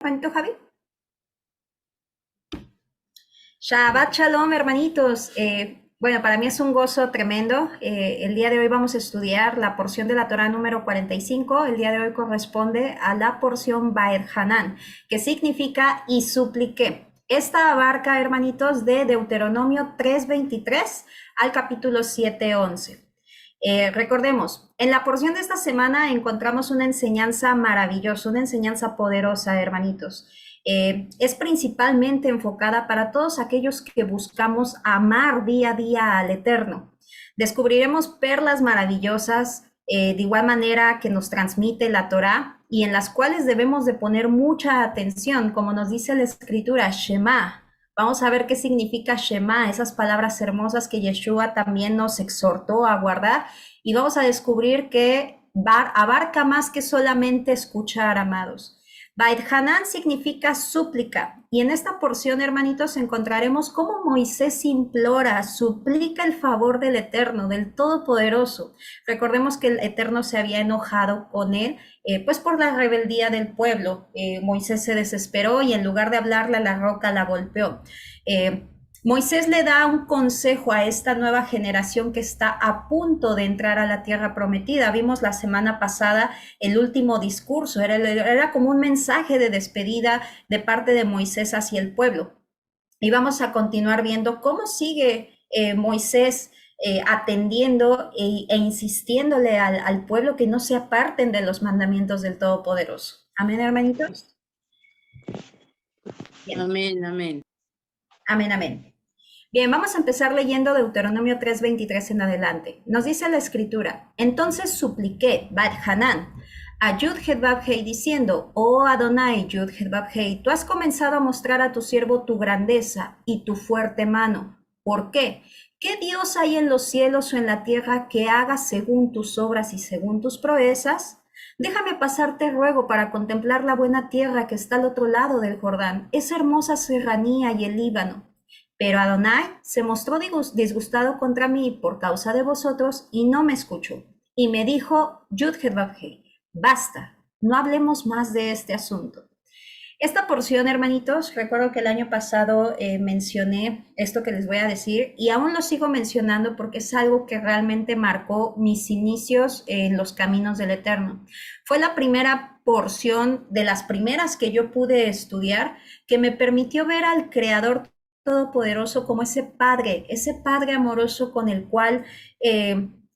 hermanito Javi. Shabbat Shalom, hermanitos. Bueno, para mí es un gozo tremendo. El día de hoy vamos a estudiar la porción de la Torá número 45. El día de hoy corresponde a la porción Baer Hanan, que significa y supliqué. Esta abarca, hermanitos, de Deuteronomio 3:23 al capítulo 7:11. Recordemos, en la porción de esta semana encontramos una enseñanza maravillosa, una enseñanza poderosa, hermanitos. Es principalmente enfocada para todos aquellos que buscamos amar día a día al Eterno. Descubriremos perlas maravillosas, de igual manera que nos transmite la Torá y en las cuales debemos de poner mucha atención, como nos dice la Escritura, Shema. Vamos a ver qué significa Shema, esas palabras hermosas que Yeshua también nos exhortó a guardar, y vamos a descubrir que abarca más que solamente escuchar, amados. Bait Hanan significa súplica, y en esta porción, hermanitos, encontraremos cómo Moisés implora, suplica el favor del Eterno, del Todopoderoso. Recordemos que el Eterno se había enojado con él, pues por la rebeldía del pueblo. Moisés se desesperó y en lugar de hablarle a la roca, la golpeó. Moisés le da un consejo a esta nueva generación que está a punto de entrar a la tierra prometida. Vimos la semana pasada el último discurso, era como un mensaje de despedida de parte de Moisés hacia el pueblo. Y vamos a continuar viendo cómo sigue Moisés atendiendo e insistiéndole al pueblo que no se aparten de los mandamientos del Todopoderoso. Amén, hermanitos. Bien. Amén, amén. Amén, amén. Bien, vamos a empezar leyendo Deuteronomio 3:23 en adelante. Nos dice la escritura: entonces supliqué, Bat Hanan, a Yud-Heh-Vav-Hei diciendo: oh Adonai, Yud-Heh-Vav-Hei, tú has comenzado a mostrar a tu siervo tu grandeza y tu fuerte mano. ¿Por qué? ¿Qué Dios hay en los cielos o en la tierra que haga según tus obras y según tus proezas? Déjame pasar, te ruego, para contemplar la buena tierra que está al otro lado del Jordán, esa hermosa serranía y el Líbano. Pero Adonai se mostró disgustado contra mí por causa de vosotros y no me escuchó. Y me dijo, Yud-Heh-Vav-Hei, basta, no hablemos más de este asunto. Esta porción, hermanitos, recuerdo que el año pasado mencioné esto que les voy a decir y aún lo sigo mencionando porque es algo que realmente marcó mis inicios en los caminos del Eterno. Fue la primera porción de las primeras que yo pude estudiar que me permitió ver al Creador Todopoderoso como ese Padre amoroso con el cual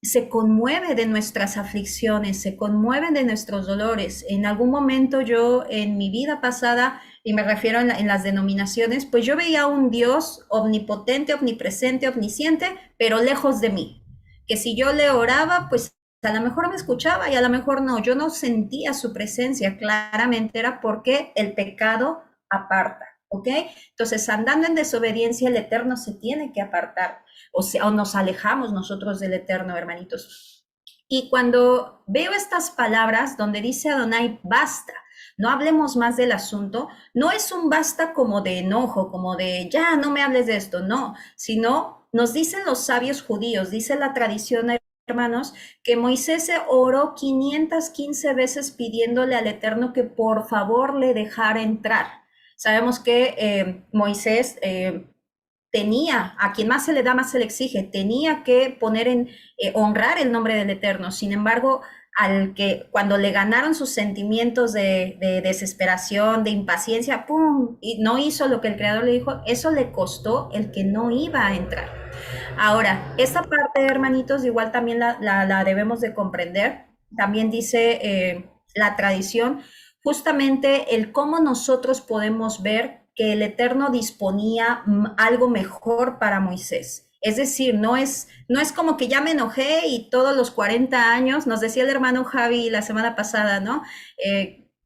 se conmueve de nuestras aflicciones, se conmueve de nuestros dolores. En algún momento yo en mi vida pasada, y me refiero en las denominaciones, pues yo veía a un Dios omnipotente, omnipresente, omnisciente, pero lejos de mí. Que si yo le oraba, pues a lo mejor me escuchaba y a lo mejor no. Yo no sentía su presencia, claramente era porque el pecado aparta. ¿Ok? Entonces, andando en desobediencia, el Eterno se tiene que apartar, o nos alejamos nosotros del Eterno, hermanitos. Y cuando veo estas palabras donde dice Adonai, basta, no hablemos más del asunto, no es un basta como de enojo, como de ya, no me hables de esto, no, sino nos dicen los sabios judíos, dice la tradición, hermanos, que Moisés se oró 515 veces pidiéndole al Eterno que por favor le dejara entrar. Sabemos que Moisés tenía, a quien más se le da, más se le exige, tenía que poner honrar el nombre del Eterno. Sin embargo, al que cuando le ganaron sus sentimientos de desesperación, de impaciencia, ¡pum!, y no hizo lo que el Creador le dijo, eso le costó el que no iba a entrar. Ahora, esta parte, hermanitos, igual también la debemos de comprender. También dice la tradición, justamente el cómo nosotros podemos ver que el Eterno disponía algo mejor para Moisés. Es decir, no es como que ya me enojé y todos los 40 años, nos decía el hermano Javi la semana pasada, ¿no?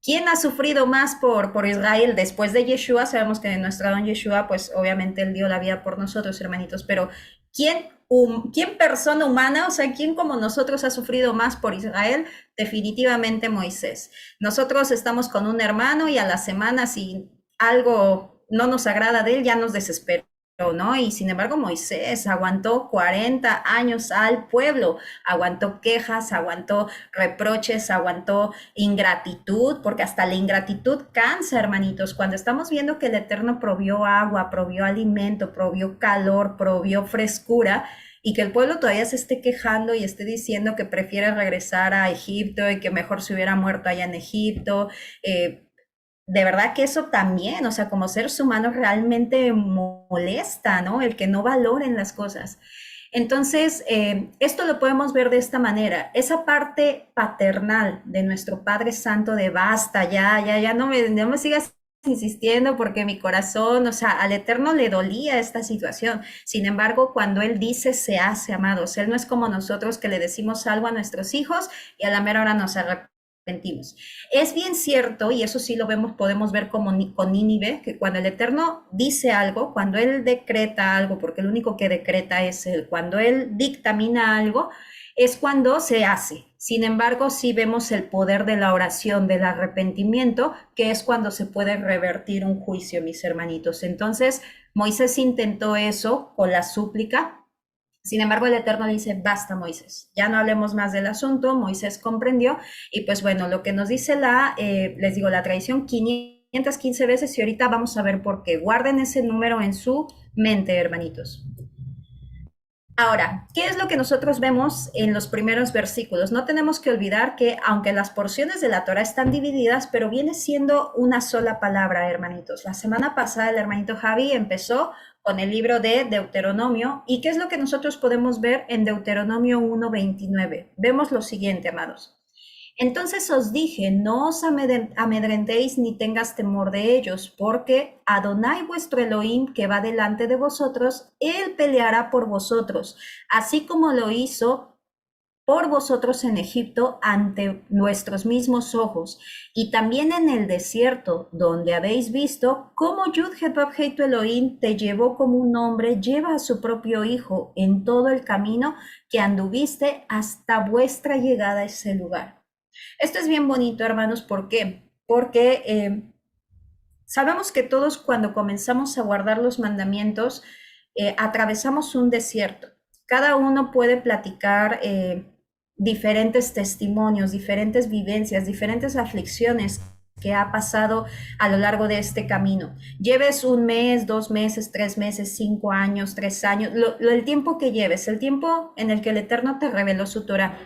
¿Quién ha sufrido más por Israel después de Yeshua? Sabemos que nuestro don Yeshua, pues obviamente él dio la vida por nosotros, hermanitos, pero ¿quién persona humana, o sea, quién como nosotros ha sufrido más por Israel? Definitivamente Moisés. Nosotros estamos con un hermano y a la semana, si algo no nos agrada de él, ya nos desesperamos, ¿no? Y sin embargo Moisés aguantó 40 años al pueblo, aguantó quejas, aguantó reproches, aguantó ingratitud, porque hasta la ingratitud cansa, hermanitos. Cuando estamos viendo que el Eterno provió agua, provió alimento, provió calor, provió frescura, y que el pueblo todavía se esté quejando y esté diciendo que prefiere regresar a Egipto y que mejor se hubiera muerto allá en Egipto, de verdad que eso también, o sea, como seres humanos realmente molesta, ¿no? El que no valoren las cosas. Entonces, esto lo podemos ver de esta manera. Esa parte paternal de nuestro Padre Santo de basta, ya no me sigas insistiendo porque mi corazón, o sea, al Eterno le dolía esta situación. Sin embargo, cuando Él dice, se hace, amados. Él no es como nosotros que le decimos algo a nuestros hijos y a la mera hora nos arrepentimos. Es bien cierto, y eso sí lo vemos, podemos ver como con Nínive, que cuando el Eterno dice algo, cuando Él decreta algo, porque el único que decreta es Él, cuando Él dictamina algo, es cuando se hace. Sin embargo, sí vemos el poder de la oración, del arrepentimiento, que es cuando se puede revertir un juicio, mis hermanitos. Entonces, Moisés intentó eso con la súplica. Sin embargo, el Eterno dice, basta Moisés, ya no hablemos más del asunto. Moisés comprendió y pues bueno, lo que nos dice les digo, la tradición 515 veces, y ahorita vamos a ver por qué. Guarden ese número en su mente, hermanitos. Ahora, ¿qué es lo que nosotros vemos en los primeros versículos? No tenemos que olvidar que aunque las porciones de la Torah están divididas, pero viene siendo una sola palabra, hermanitos. La semana pasada el hermanito Javi empezó con el libro de Deuteronomio. ¿Y qué es lo que nosotros podemos ver en Deuteronomio 1:29? Vemos lo siguiente, amados. Entonces os dije, no os amedrentéis ni tengas temor de ellos, porque Adonai vuestro Elohim, que va delante de vosotros, él peleará por vosotros, así como lo hizo por vosotros en Egipto ante nuestros mismos ojos, y también en el desierto, donde habéis visto cómo Yud-Heh-Vav-Heh tu Elohim te llevó como un hombre lleva a su propio hijo en todo el camino que anduviste hasta vuestra llegada a ese lugar. Esto es bien bonito, hermanos. ¿Por qué? Porque sabemos que todos cuando comenzamos a guardar los mandamientos, atravesamos un desierto. Cada uno puede platicar diferentes testimonios, diferentes vivencias, diferentes aflicciones que ha pasado a lo largo de este camino. Lleves un mes, 2 meses, 3 meses, 5 años, 3 años, el tiempo que lleves, el tiempo en el que el Eterno te reveló su Torah.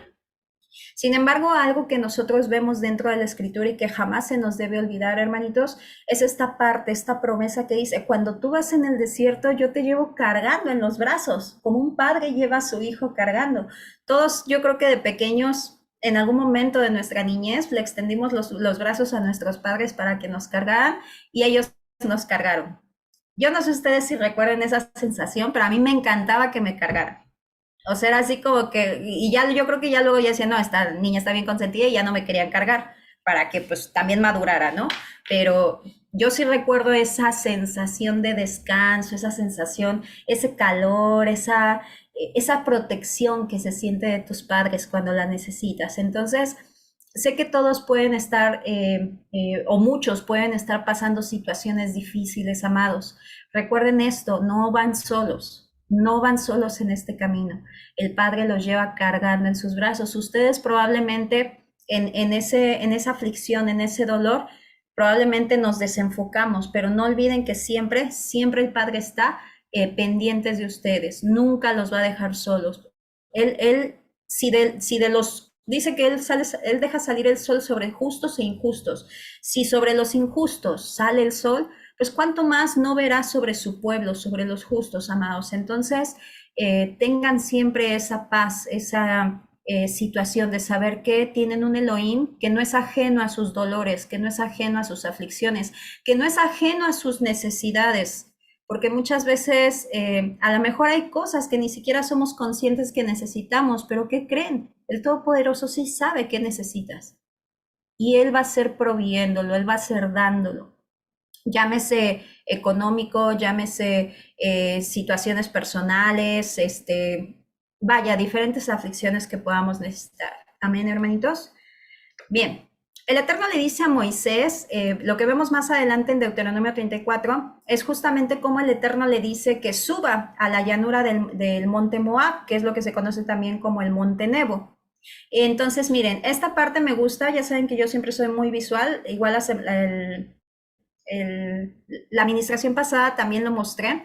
Sin embargo, algo que nosotros vemos dentro de la escritura y que jamás se nos debe olvidar, hermanitos, es esta parte, esta promesa que dice, cuando tú vas en el desierto, yo te llevo cargando en los brazos, como un padre lleva a su hijo cargando. Todos, yo creo que de pequeños, en algún momento de nuestra niñez, le extendimos los brazos a nuestros padres para que nos cargaran y ellos nos cargaron. Yo no sé ustedes si recuerdan esa sensación, pero a mí me encantaba que me cargaran. O sea, era así como que, y ya yo creo que ya luego ya decía, no, esta niña está bien consentida y ya no me querían cargar para que pues también madurara, ¿no? Pero yo sí recuerdo esa sensación de descanso, esa sensación, ese calor, esa protección que se siente de tus padres cuando la necesitas. Entonces, sé que todos pueden estar, o muchos pueden estar pasando situaciones difíciles, amados. Recuerden esto, no van solos. No van solos en este camino. El Padre los lleva cargando en sus brazos. Ustedes probablemente en esa aflicción, en ese dolor, probablemente nos desenfocamos, pero no olviden que siempre, siempre el Padre está pendientes de ustedes. Nunca los va a dejar solos. Si de los dice que él deja salir el sol sobre justos e injustos. Si sobre los injustos sale el sol, pues cuánto más no verá sobre su pueblo, sobre los justos, amados. Entonces, tengan siempre esa paz, esa situación de saber que tienen un Elohim que no es ajeno a sus dolores, que no es ajeno a sus aflicciones, que no es ajeno a sus necesidades, porque muchas veces a lo mejor hay cosas que ni siquiera somos conscientes que necesitamos, pero ¿qué creen? El Todopoderoso sí sabe qué necesitas y Él va a ser proviéndolo, Él va a ser dándolo. Llámese económico, llámese situaciones personales, vaya, diferentes aflicciones que podamos necesitar. Amén, hermanitos. Bien, El Eterno le dice a Moisés, lo que vemos más adelante en Deuteronomio 34, es justamente cómo el Eterno le dice que suba a la llanura del monte Moab, que es lo que se conoce también como el monte Nebo. Entonces, miren, esta parte me gusta, ya saben que yo siempre soy muy visual, igual la administración pasada también lo mostré.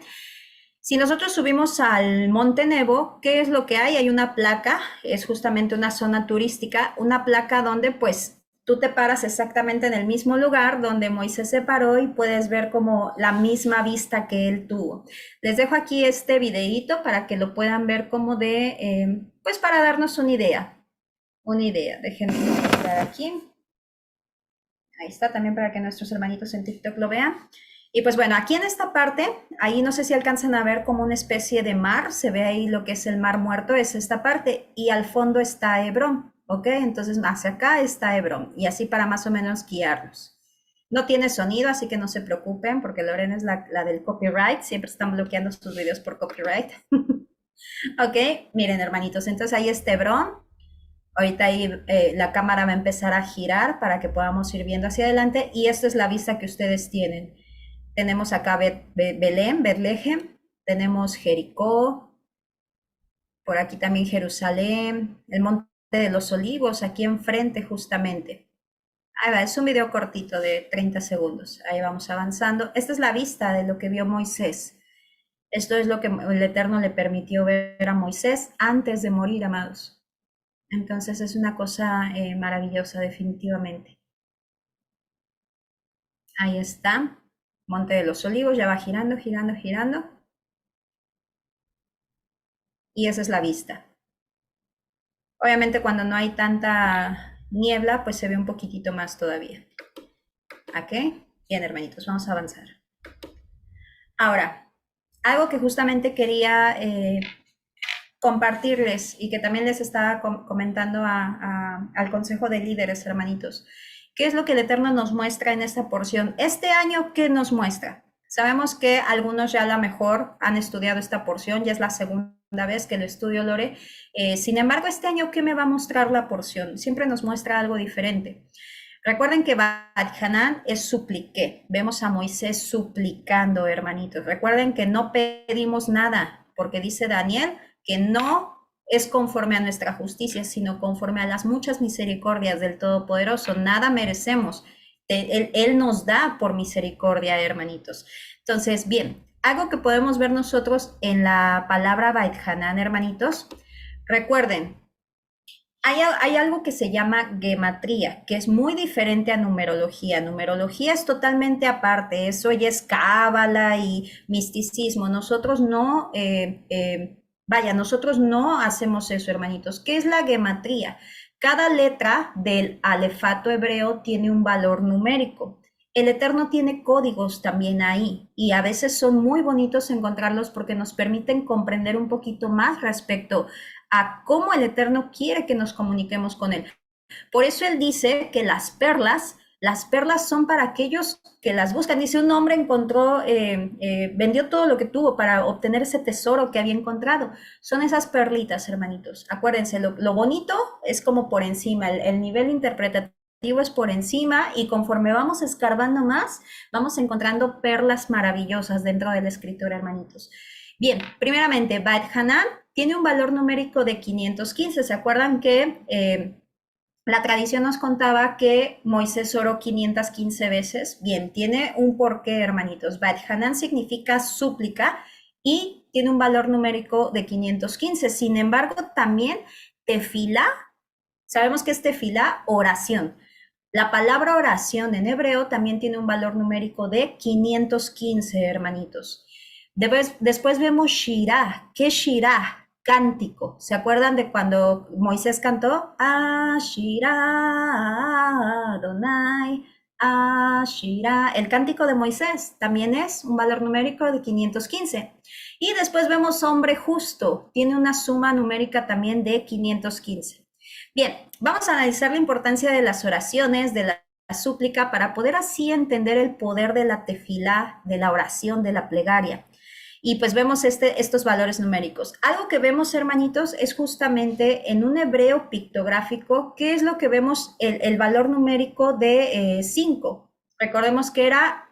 Si nosotros subimos al Monte Nebo, ¿qué es lo que hay? Hay una placa, es justamente una zona turística, una placa donde pues tú te paras exactamente en el mismo lugar donde Moisés se paró y puedes ver como la misma vista que él tuvo. Les dejo aquí este videíto para que lo puedan ver como pues para darnos una idea. Una idea, déjenme mostrar aquí. Ahí está también para que nuestros hermanitos en TikTok lo vean. Y pues bueno, aquí en esta parte, ahí no sé si alcanzan a ver como una especie de mar, se ve ahí lo que es el mar muerto, es esta parte, y al fondo está Hebrón, ¿ok? Entonces hacia acá está Hebrón, y así para más o menos guiarlos. No tiene sonido, así que no se preocupen, porque Lorena es la del copyright, siempre están bloqueando sus videos por copyright. Ok, miren hermanitos, entonces ahí está Hebrón. Ahorita ahí la cámara va a empezar a girar para que podamos ir viendo hacia adelante, y esta es la vista que ustedes tienen. Tenemos acá Belén, Betlehem, tenemos Jericó, por aquí también Jerusalén, el Monte de los Olivos, aquí enfrente justamente. Ahí va, es un video cortito de 30 segundos, ahí vamos avanzando. Esta es la vista de lo que vio Moisés. Esto es lo que el Eterno le permitió ver a Moisés antes de morir, amados. Entonces es una cosa maravillosa, definitivamente. Ahí está. Monte de los Olivos, ya va girando, girando, girando. Y esa es la vista. Obviamente cuando no hay tanta niebla, pues se ve un poquitito más todavía. ¿Ok? Bien, hermanitos, vamos a avanzar. Ahora, algo que justamente quería compartirles y que también les estaba comentando al Consejo de Líderes, hermanitos. ¿Qué es lo que el Eterno nos muestra en esta porción? Este año, ¿qué nos muestra? Sabemos que algunos ya a lo mejor han estudiado esta porción, ya es la segunda vez que lo estudio, Lore. Sin embargo, este año, ¿qué me va a mostrar la porción? Siempre nos muestra algo diferente. Recuerden que Bat-Hanan es supliqué. Vemos a Moisés suplicando, hermanitos. Recuerden que no pedimos nada, porque dice Daniel que no es conforme a nuestra justicia, sino conforme a las muchas misericordias del Todopoderoso. Nada merecemos. Él nos da por misericordia, hermanitos. Entonces, bien, algo que podemos ver nosotros en la palabra Bait-Hanan, hermanitos. Recuerden, hay algo que se llama gematría, que es muy diferente a numerología. Numerología es totalmente aparte, eso ya es cábala y misticismo. Nosotros no, nosotros no hacemos eso, hermanitos. ¿Qué es la gematría? Cada letra del alefato hebreo tiene un valor numérico. El Eterno tiene códigos también ahí y a veces son muy bonitos encontrarlos porque nos permiten comprender un poquito más respecto a cómo el Eterno quiere que nos comuniquemos con Él. Por eso Él dice que las perlas son para aquellos que las buscan. Dice, un hombre encontró, vendió todo lo que tuvo para obtener ese tesoro que había encontrado. Son esas perlitas, hermanitos. Acuérdense, lo bonito es como por encima, el nivel interpretativo es por encima, y conforme vamos escarbando más, vamos encontrando perlas maravillosas dentro de la escritura, hermanitos. Bien, primeramente, Bat-Hanan tiene un valor numérico de 515. ¿Se acuerdan que la tradición nos contaba que Moisés oró 515 veces? Bien, tiene un porqué, hermanitos. Bat-Hanan significa súplica y tiene un valor numérico de 515. Sin embargo, también tefilá, sabemos que es tefilá, oración. La palabra oración en hebreo también tiene un valor numérico de 515, hermanitos. Después vemos Shirah. ¿Qué es Shirah? Cántico. ¿Se acuerdan de cuando Moisés cantó? Shirah Adonai, Shirah. El cántico de Moisés también es un valor numérico de 515. Y después vemos hombre justo. Tiene una suma numérica también de 515. Bien, vamos a analizar la importancia de las oraciones, de la súplica, para poder así entender el poder de la tefilá, de la oración, de la plegaria. Y pues vemos estos valores numéricos. Algo que vemos, hermanitos, es justamente en un hebreo pictográfico, ¿qué es lo que vemos? El valor numérico de 5. Recordemos que era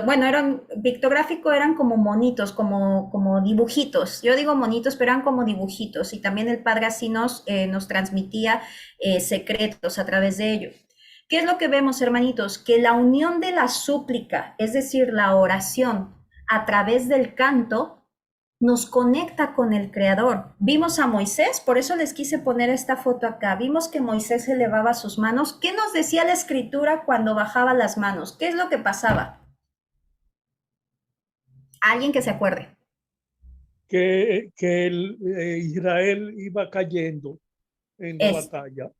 bueno, eran pictográfico, eran como monitos, como dibujitos. Yo digo monitos, pero eran como dibujitos. Y también el Padre así nos transmitía secretos a través de ello. ¿Qué es lo que vemos, hermanitos? Que la unión de la súplica, es decir, la oración, a través del canto, nos conecta con el Creador. Vimos a Moisés, por eso les quise poner esta foto acá. Vimos que Moisés elevaba sus manos. ¿Qué nos decía la Escritura cuando bajaba las manos? ¿Qué es lo que pasaba? Alguien que se acuerde. Israel iba cayendo en la Es batalla.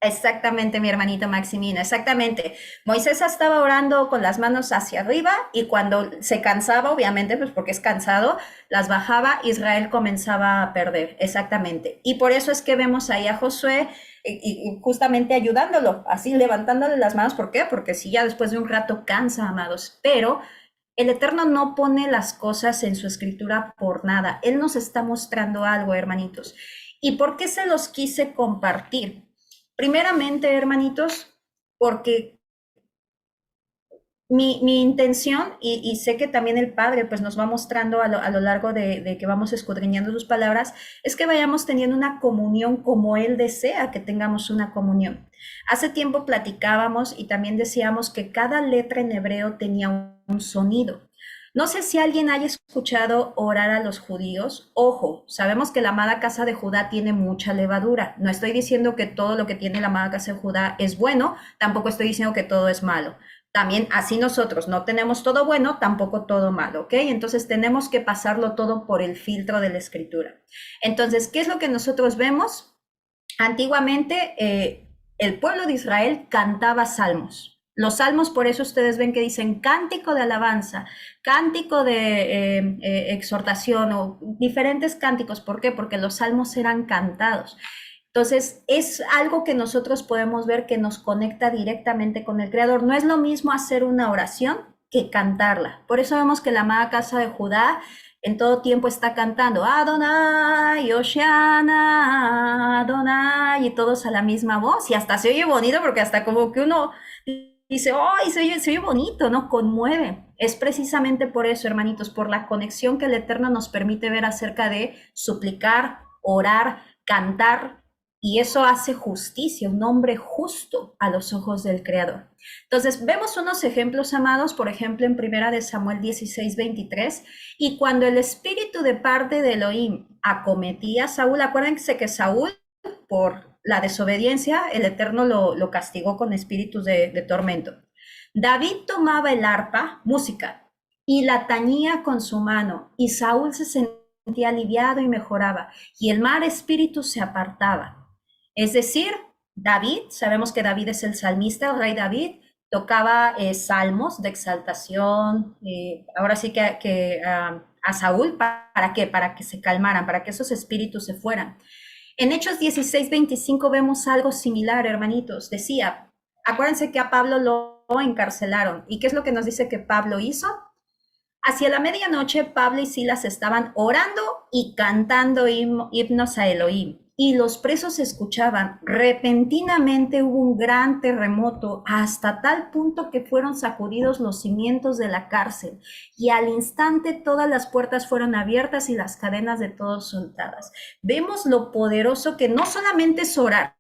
Exactamente, mi hermanito Maximino, exactamente. Moisés estaba orando con las manos hacia arriba y cuando se cansaba, obviamente, pues porque es cansado, las bajaba, Israel comenzaba a perder, exactamente. Y por eso es que vemos ahí a Josué y justamente ayudándolo, así levantándole las manos. ¿Por qué? Porque si ya después de un rato cansa, amados, pero el Eterno no pone las cosas en su escritura por nada. Él nos está mostrando algo, hermanitos. ¿Y por qué se los quise compartir? Primeramente, hermanitos, porque mi intención, y sé que también el Padre pues nos va mostrando a lo largo de que vamos escudriñando sus palabras, es que vayamos teniendo una comunión como Él desea que tengamos una comunión. Hace tiempo platicábamos y también decíamos que cada letra en hebreo tenía un sonido. No sé si alguien haya escuchado orar a los judíos. Ojo, sabemos que la amada casa de Judá tiene mucha levadura. No estoy diciendo que todo lo que tiene la amada casa de Judá es bueno, tampoco estoy diciendo que todo es malo. También así nosotros no tenemos todo bueno, tampoco todo malo, ¿ok? Entonces tenemos que pasarlo todo por el filtro de la escritura. Entonces, ¿qué es lo que nosotros vemos? Antiguamente, el pueblo de Israel cantaba salmos. Los salmos, por eso ustedes ven que dicen cántico de alabanza, cántico de exhortación o diferentes cánticos. ¿Por qué? Porque los salmos eran cantados. Entonces, es algo que nosotros podemos ver que nos conecta directamente con el Creador. No es lo mismo hacer una oración que cantarla. Por eso vemos que la amada casa de Judá en todo tiempo está cantando Adonai, Oshiana, Adonai, y todos a la misma voz. Y hasta se oye bonito porque hasta como que uno dice, ¡ay, se oye bonito!, ¿no? Conmueve. Es precisamente por eso, hermanitos, por la conexión que el Eterno nos permite ver acerca de suplicar, orar, cantar, y eso hace justicia, un hombre justo a los ojos del Creador. Entonces, vemos unos ejemplos, amados, por ejemplo, en primera de Samuel 16:23, y cuando el espíritu de parte de Elohim acometía a Saúl, acuérdense que Saúl, por la desobediencia, el Eterno lo castigó con espíritus de tormento. David tomaba el arpa, música, y la tañía con su mano, y Saúl se sentía aliviado y mejoraba, y el mal espíritu se apartaba. Es decir, David, sabemos que David es el salmista, el rey David, tocaba salmos de exaltación, ahora sí que a Saúl, ¿para qué? Para que se calmaran, para que esos espíritus se fueran. En Hechos 16:25 vemos algo similar, hermanitos. Decía, acuérdense que a Pablo lo encarcelaron. ¿Y qué es lo que nos dice que Pablo hizo? Hacia la medianoche, Pablo y Silas estaban orando y cantando himnos a Elohim. Y los presos escuchaban. Repentinamente hubo un gran terremoto, hasta tal punto que fueron sacudidos los cimientos de la cárcel. Y al instante todas las puertas fueron abiertas y las cadenas de todos soltadas. Vemos lo poderoso que no solamente es orar,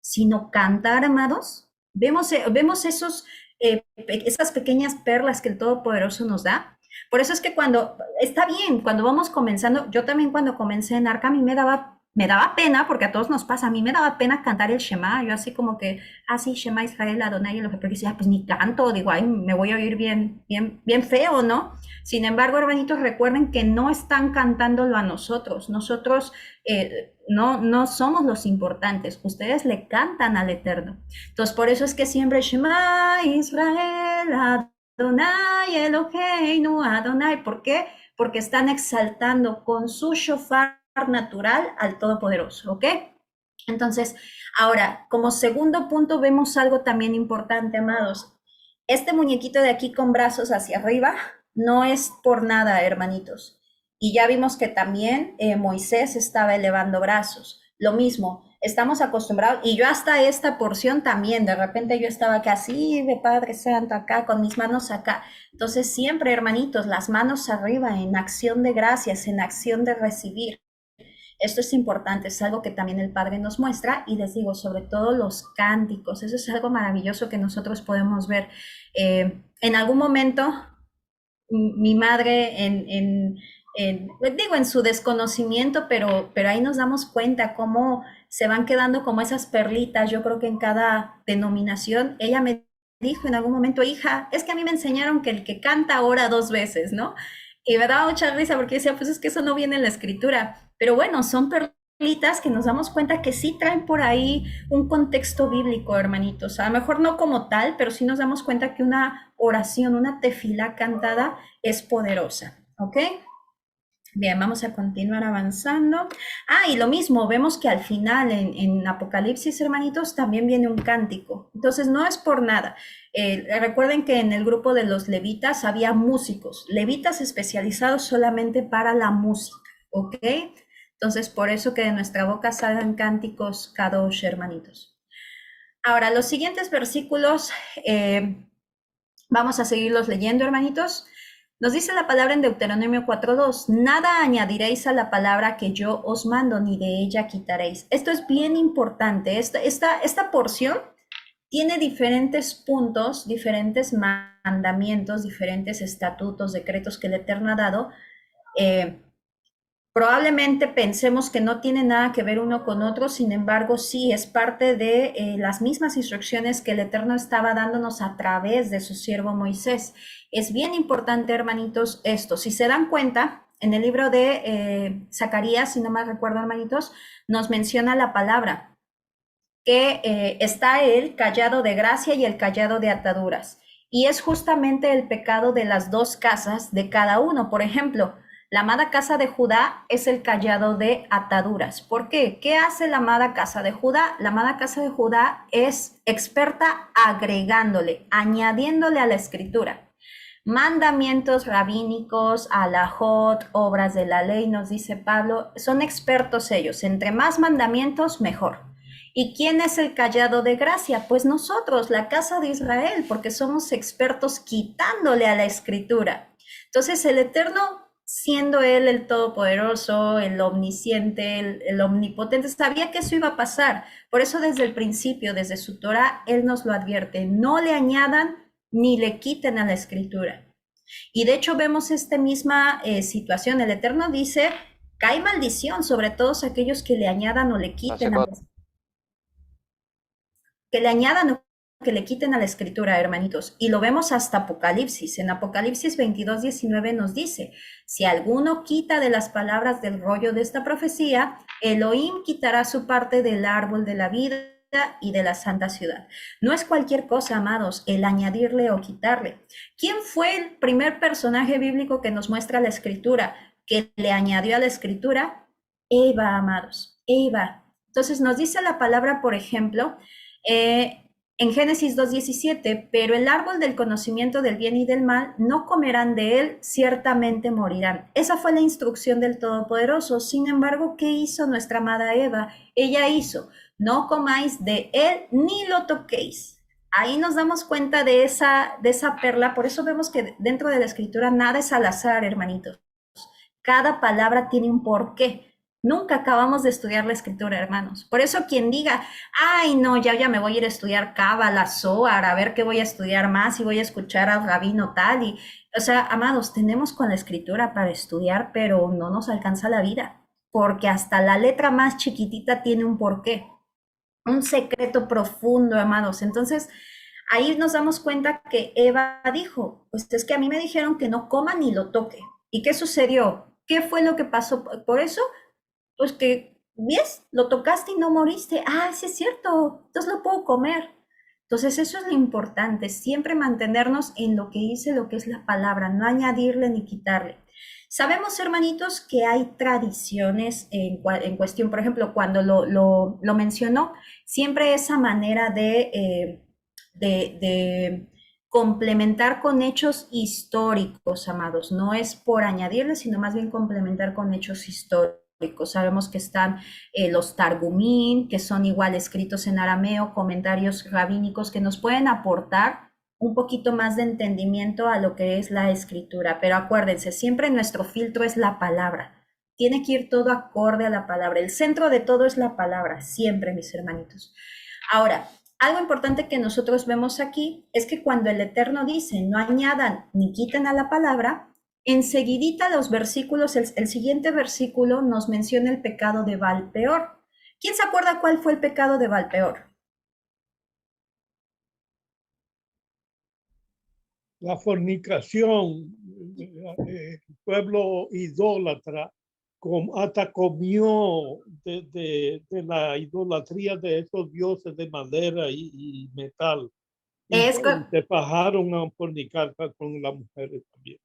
sino cantar, amados. Vemos esas pequeñas perlas que el Todopoderoso nos da. Por eso es que está bien, cuando vamos comenzando, yo también cuando comencé en Arca, a mí me daba pena, porque a todos nos pasa, a mí me daba pena cantar el Shema, yo así como que, sí, Shema Israel, Adonai, y lo que decía, pues ni canto, digo, ay, me voy a oír bien feo, ¿no? Sin embargo, hermanitos, recuerden que no están cantándolo a nosotros, no somos los importantes, ustedes le cantan al Eterno. Entonces, por eso es que siempre Shema Israel, Adonai Eloheinu, Adonai. ¿Por qué? Porque están exaltando con su shofar natural al Todopoderoso, ¿ok? Entonces, ahora, como segundo punto, vemos algo también importante, amados. Este muñequito de aquí con brazos hacia arriba, no es por nada, hermanitos. Y ya vimos que también Moisés estaba elevando brazos. Lo mismo, estamos acostumbrados, y yo hasta esta porción también, de repente yo estaba acá así, de Padre Santo, acá, con mis manos acá. Entonces siempre, hermanitos, las manos arriba, en acción de gracias, en acción de recibir. Esto es importante, es algo que también el Padre nos muestra y les digo, sobre todo los cánticos, eso es algo maravilloso que nosotros podemos ver. En algún momento, mi madre, digo, en su desconocimiento, pero ahí nos damos cuenta cómo se van quedando como esas perlitas, yo creo que en cada denominación, ella me dijo en algún momento, hija, es que a mí me enseñaron que el que canta ora dos veces, ¿no? Y me daba mucha risa porque decía, pues es que eso no viene en la escritura. Pero bueno, son perlitas que nos damos cuenta que sí traen por ahí un contexto bíblico, hermanitos. A lo mejor no como tal, pero sí nos damos cuenta que una oración, una tefilá cantada es poderosa. ¿Ok? Bien, vamos a continuar avanzando. Y lo mismo, vemos que al final en Apocalipsis, hermanitos, también viene un cántico. Entonces, no es por nada. Recuerden que en el grupo de los levitas había músicos, levitas especializados solamente para la música, ¿ok? Entonces, por eso que de nuestra boca salgan cánticos kadosh, hermanitos. Ahora, los siguientes versículos, vamos a seguirlos leyendo, hermanitos. Nos dice la palabra en Deuteronomio 4:2, nada añadiréis a la palabra que yo os mando, ni de ella quitaréis. Esto es bien importante. Esta porción tiene diferentes puntos, diferentes mandamientos, diferentes estatutos, decretos que el Eterno ha dado. Probablemente pensemos que no tiene nada que ver uno con otro, sin embargo, sí es parte de las mismas instrucciones que el Eterno estaba dándonos a través de su siervo Moisés. Es bien importante, hermanitos, esto. Si se dan cuenta, en el libro de Zacarías, si no mal recuerdo, hermanitos, nos menciona la palabra, que está el cayado de gracia y el cayado de ataduras. Y es justamente el pecado de las dos casas de cada uno. Por ejemplo, la amada casa de Judá es el cayado de ataduras. ¿Por qué? ¿Qué hace la amada casa de Judá? La amada casa de Judá es experta agregándole, añadiéndole a la escritura mandamientos rabínicos, alajot, obras de la ley, nos dice Pablo, son expertos ellos. Entre más mandamientos, mejor. ¿Y quién es el cayado de gracia? Pues nosotros, la casa de Israel, porque somos expertos quitándole a la escritura. Entonces el Eterno, siendo Él el Todopoderoso, el Omnisciente, el Omnipotente, sabía que eso iba a pasar. Por eso desde el principio, desde su Torah, Él nos lo advierte. No le añadan ni le quiten a la escritura. Y de hecho vemos esta misma situación. El Eterno dice, cae maldición sobre todos aquellos que le añadan o le quiten a la escritura. Que le añadan o que le quiten a la escritura, hermanitos. Y lo vemos hasta Apocalipsis. En Apocalipsis 22:19 nos dice, si alguno quita de las palabras del rollo de esta profecía, Elohim quitará su parte del árbol de la vida y de la santa ciudad. No es cualquier cosa, amados, el añadirle o quitarle. ¿Quién fue el primer personaje bíblico que nos muestra la escritura, que le añadió a la escritura? Eva, amados, Eva. Entonces nos dice la palabra, por ejemplo, en Génesis 2:17, pero el árbol del conocimiento del bien y del mal no comerán de él, ciertamente morirán. Esa fue la instrucción del Todopoderoso. Sin embargo, ¿qué hizo nuestra amada Eva? Ella hizo, no comáis de él ni lo toquéis. Ahí nos damos cuenta de esa perla. Por eso vemos que dentro de la escritura nada es al azar, hermanitos. Cada palabra tiene un porqué. Nunca acabamos de estudiar la escritura, hermanos. Por eso quien diga, ay, no, ya me voy a ir a estudiar Cábala, Zohar, a ver qué voy a estudiar más y voy a escuchar al rabino tal. O sea, amados, tenemos con la escritura para estudiar, pero no nos alcanza la vida, porque hasta la letra más chiquitita tiene un porqué, un secreto profundo, amados. Entonces, ahí nos damos cuenta que Eva dijo, pues es que a mí me dijeron que no coma ni lo toque. ¿Y qué sucedió? ¿Qué fue lo que pasó por eso? Pues que, ¿ves? Lo tocaste y no moriste. Sí es cierto, entonces lo puedo comer. Entonces eso es lo importante, siempre mantenernos en lo que dice, lo que es la palabra, no añadirle ni quitarle. Sabemos, hermanitos, que hay tradiciones en cuestión, por ejemplo, cuando lo mencionó, siempre esa manera de complementar con hechos históricos, amados. No es por añadirle, sino más bien complementar con hechos históricos. Sabemos que están los Targumín, que son igual escritos en arameo, comentarios rabínicos que nos pueden aportar un poquito más de entendimiento a lo que es la escritura. Pero acuérdense, siempre nuestro filtro es la palabra. Tiene que ir todo acorde a la palabra. El centro de todo es la palabra, siempre, mis hermanitos. Ahora, algo importante que nosotros vemos aquí es que cuando el Eterno dice no añadan ni quiten a la palabra, enseguidita los versículos, el siguiente versículo nos menciona el pecado de Baal-peor. ¿Quién se acuerda cuál fue el pecado de Baal-peor? La fornicación, el pueblo idólatra, hasta comió de la idolatría de esos dioses de madera y metal. Es, Y se bajaron a fornicar con las mujeres también.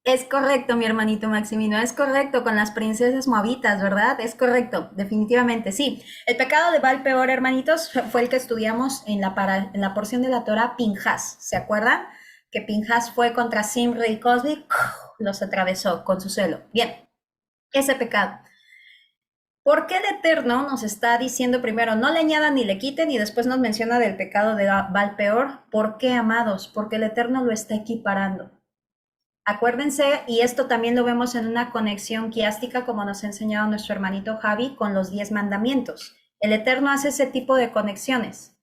es correcto, mi hermanito Maximino, es correcto con las princesas moabitas, ¿verdad? Es correcto, definitivamente, sí. El pecado de Baal-peor, hermanitos, fue el que estudiamos en la porción de la Torah Pinjas, ¿se acuerdan? Que Pinjas fue contra Simri y Cosbi, los atravesó con su celo. Bien, ese pecado. ¿Por qué el Eterno nos está diciendo primero no le añadan ni le quiten y después nos menciona del pecado de Baal-peor? ¿Por qué, amados? Porque el Eterno lo está equiparando. Acuérdense, y esto también lo vemos en una conexión quiástica, como nos ha enseñado nuestro hermanito Javi, con los 10 mandamientos. El Eterno hace ese tipo de conexiones.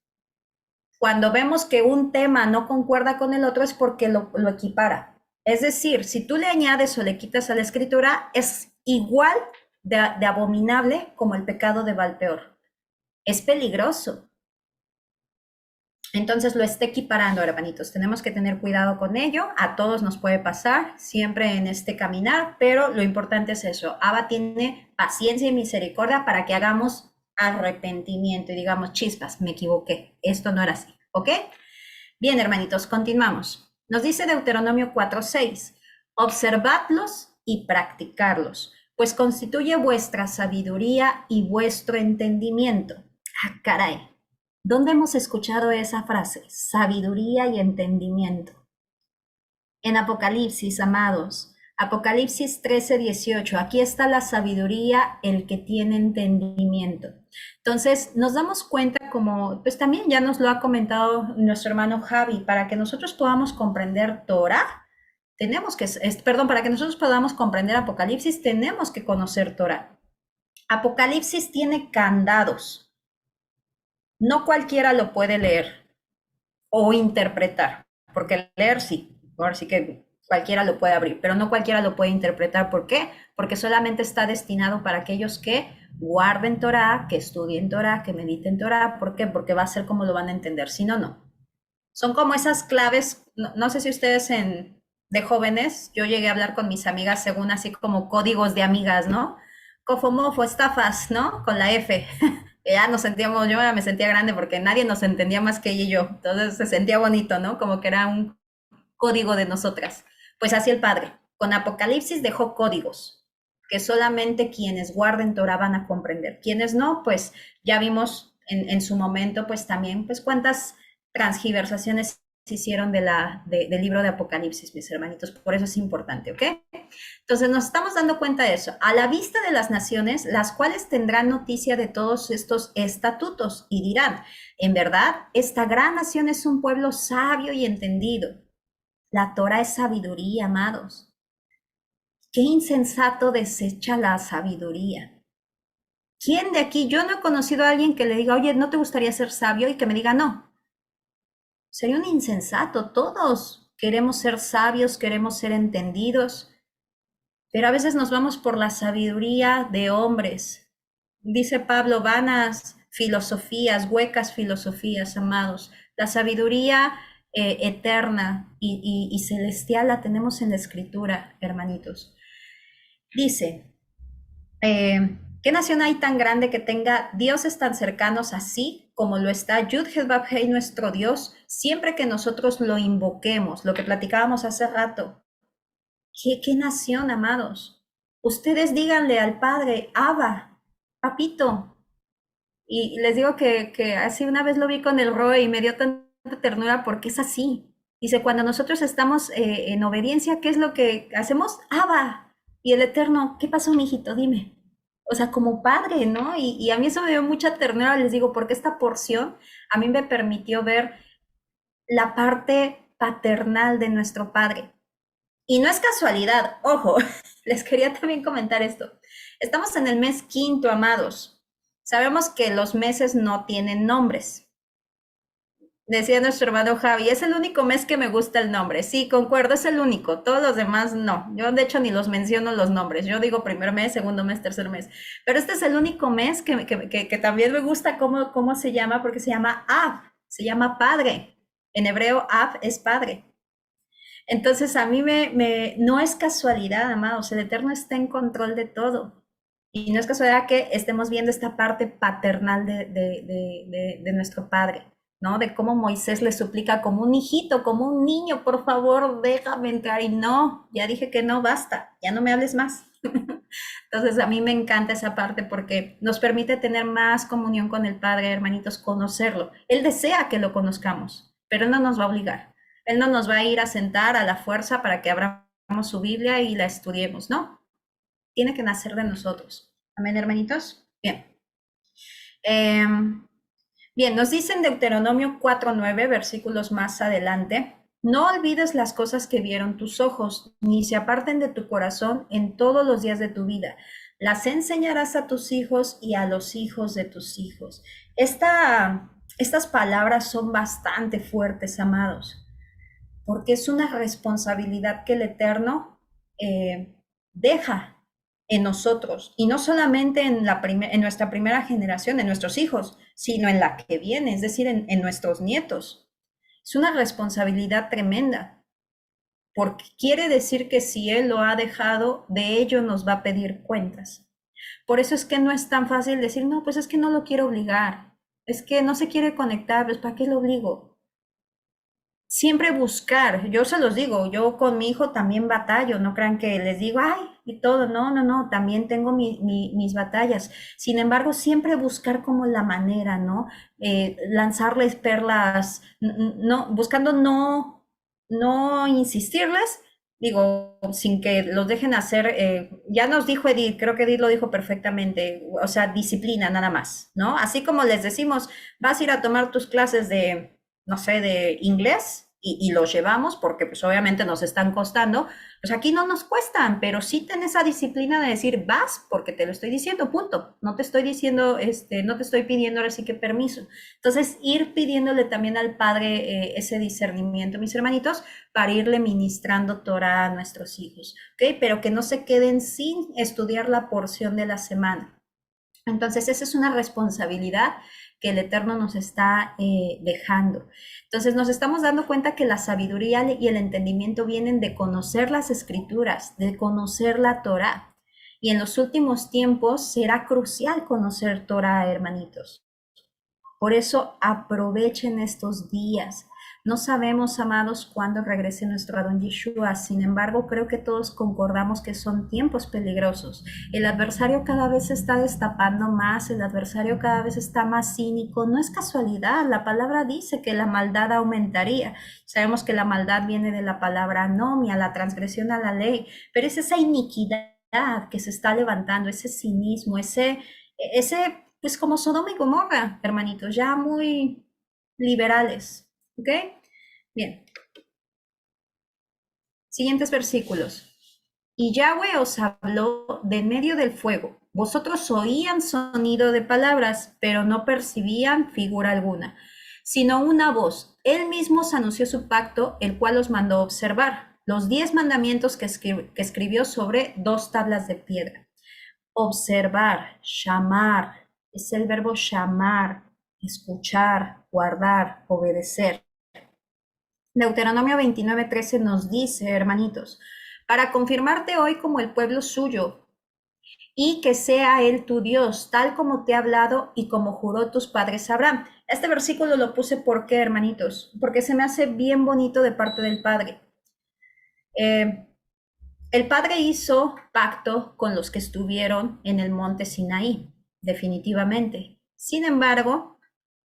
Cuando vemos que un tema no concuerda con el otro es porque lo equipara. Es decir, si tú le añades o le quitas a la escritura, es igual de abominable como el pecado de Baal-peor. Es peligroso. Entonces lo está equiparando, hermanitos. Tenemos que tener cuidado con ello. A todos nos puede pasar, siempre en este caminar, pero lo importante es eso. Abba tiene paciencia y misericordia para que hagamos arrepentimiento y digamos, chispas, me equivoqué. Esto no era así, ¿ok? Bien, hermanitos, continuamos. Nos dice Deuteronomio 4:6. Observadlos y practicarlos, pues constituye vuestra sabiduría y vuestro entendimiento. Ah, caray. ¿Dónde hemos escuchado esa frase? Sabiduría y entendimiento. En Apocalipsis, amados. Apocalipsis 13:18. Aquí está la sabiduría, el que tiene entendimiento. Entonces, nos damos cuenta como, pues también ya nos lo ha comentado nuestro hermano Javi, para que nosotros podamos comprender Torah, para que nosotros podamos comprender Apocalipsis, tenemos que conocer Torah. Apocalipsis tiene candados. No cualquiera lo puede leer o interpretar, porque leer sí, ahora sí que cualquiera lo puede abrir, pero no cualquiera lo puede interpretar. ¿Por qué? Porque solamente está destinado para aquellos que guarden Torah, que estudien Torah, que mediten Torah. ¿Por qué? Porque va a ser como lo van a entender, si no, no. Son como esas claves, no sé si ustedes de jóvenes, yo llegué a hablar con mis amigas según así como códigos de amigas, ¿no? Cofomofo, estafas, ¿no? Con la F. Ya nos sentíamos, yo me sentía grande porque nadie nos entendía más que ella y yo. Entonces se sentía bonito, ¿no? Como que era un código de nosotras. Pues así el Padre. Con Apocalipsis dejó códigos que solamente quienes guarden Torah van a comprender. Quienes no, pues ya vimos en su momento, pues también, pues cuántas transgiversaciones se hicieron del libro de Apocalipsis, mis hermanitos. Por eso es importante, ¿ok? Entonces nos estamos dando cuenta de eso. A la vista de las naciones, las cuales tendrán noticia de todos estos estatutos y dirán, en verdad, esta gran nación es un pueblo sabio y entendido. La Torah es sabiduría, amados. Qué insensato desecha la sabiduría. ¿Quién de aquí? Yo no he conocido a alguien que le diga, oye, ¿no te gustaría ser sabio? Y que me diga, no. Sería un insensato. Todos queremos ser sabios, queremos ser entendidos. Pero a veces nos vamos por la sabiduría de hombres. Dice Pablo, vanas filosofías, huecas filosofías, amados. La sabiduría eterna y celestial la tenemos en la Escritura, hermanitos. Dice, ¿qué nación hay tan grande que tenga dioses tan cercanos así como lo está Yud-Heh-Vav-Heh, nuestro Dios, siempre que nosotros lo invoquemos? Lo que platicábamos hace rato. ¿Qué nación, amados? Ustedes díganle al Padre, Abba, papito. Y les digo que así una vez lo vi con el Roe y me dio tanta ternura porque es así. Dice, cuando nosotros estamos en obediencia, ¿qué es lo que hacemos? Abba. Y el Eterno, ¿qué pasó, mijito? Dime. O sea, como padre, ¿no? Y a mí eso me dio mucha ternura, les digo, porque esta porción a mí me permitió ver la parte paternal de nuestro Padre. Y no es casualidad, ojo, les quería también comentar esto. Estamos en el mes quinto, amados. Sabemos que los meses no tienen nombres. Decía nuestro hermano Javi, es el único mes que me gusta el nombre. Sí, concuerdo, es el único. Todos los demás no. Yo de hecho ni los menciono los nombres. Yo digo primer mes, segundo mes, tercer mes. Pero este es el único mes que también me gusta cómo se llama, porque se llama Av, se llama padre. En hebreo, Av es padre. Entonces a mí no es casualidad, amados, el Eterno está en control de todo. Y no es casualidad que estemos viendo esta parte paternal de nuestro Padre, ¿no? De cómo Moisés le suplica como un hijito, como un niño, por favor, déjame entrar. Y no, ya dije que no, basta, ya no me hables más. Entonces a mí me encanta esa parte porque nos permite tener más comunión con el Padre, hermanitos, conocerlo. Él desea que lo conozcamos, pero no nos va a obligar. Él no nos va a ir a sentar a la fuerza para que abramos su Biblia y la estudiemos, ¿no? Tiene que nacer de nosotros. Amén, hermanitos. Bien. Bien, nos dice en Deuteronomio 4:9, versículos más adelante, no olvides las cosas que vieron tus ojos, ni se aparten de tu corazón en todos los días de tu vida. Las enseñarás a tus hijos y a los hijos de tus hijos. Estas palabras son bastante fuertes, amados, porque es una responsabilidad que el Eterno deja en nosotros, y no solamente en nuestra primera generación, en nuestros hijos, sino en la que viene, es decir, en nuestros nietos. Es una responsabilidad tremenda, porque quiere decir que si Él lo ha dejado, de ello nos va a pedir cuentas. Por eso es que no es tan fácil decir, no, pues es que no lo quiero obligar, es que no se quiere conectar, pues ¿para qué lo obligo? Siempre buscar, yo se los digo, yo con mi hijo también batallo, no crean que les digo, ay, y todo, no, también tengo mis batallas. Sin embargo, siempre buscar como la manera, ¿no? Lanzarles perlas, no, buscando no insistirles, digo, sin que los dejen hacer, ya nos dijo Edith, creo que Edith lo dijo perfectamente, o sea, disciplina nada más, ¿no? Así como les decimos, vas a ir a tomar tus clases de, no sé, de inglés y los llevamos porque pues obviamente nos están costando, pues aquí no nos cuestan, pero sí ten esa disciplina de decir, vas porque te lo estoy diciendo, punto. No te estoy diciendo, no te estoy pidiendo ahora sí que permiso. Entonces, ir pidiéndole también al Padre ese discernimiento, mis hermanitos, para irle ministrando Torah a nuestros hijos, ¿ok? Pero que no se queden sin estudiar la porción de la semana. Entonces, esa es una responsabilidad que el Eterno nos está dejando. Entonces, nos estamos dando cuenta que la sabiduría y el entendimiento vienen de conocer las Escrituras, de conocer la Torah. Y en los últimos tiempos será crucial conocer Torah, hermanitos. Por eso aprovechen estos días. No sabemos, amados, cuándo regrese nuestro Adón Yeshua. Sin embargo, creo que todos concordamos que son tiempos peligrosos. El adversario cada vez se está destapando más, el adversario cada vez está más cínico. No es casualidad, la palabra dice que la maldad aumentaría. Sabemos que la maldad viene de la palabra anomia, la transgresión a la ley, pero es esa iniquidad que se está levantando, ese cinismo, ese pues como Sodoma y Gomorra, hermanitos, ya muy liberales, ¿ok? Bien, siguientes versículos. Y Yahweh os habló de en medio del fuego. Vosotros oían sonido de palabras, pero no percibían figura alguna, sino una voz. Él mismo os anunció su pacto, el cual os mandó observar. Los 10 mandamientos que escribió sobre 2 tablas de piedra. Observar, llamar, es el verbo llamar, escuchar, guardar, obedecer. Deuteronomio 29:13 nos dice, hermanitos, para confirmarte hoy como el pueblo suyo y que sea él tu Dios, tal como te ha hablado y como juró tus padres Abraham. Este versículo lo puse, ¿por qué, hermanitos? Porque se me hace bien bonito de parte del Padre. El Padre hizo pacto con los que estuvieron en el monte Sinaí, definitivamente. Sin embargo,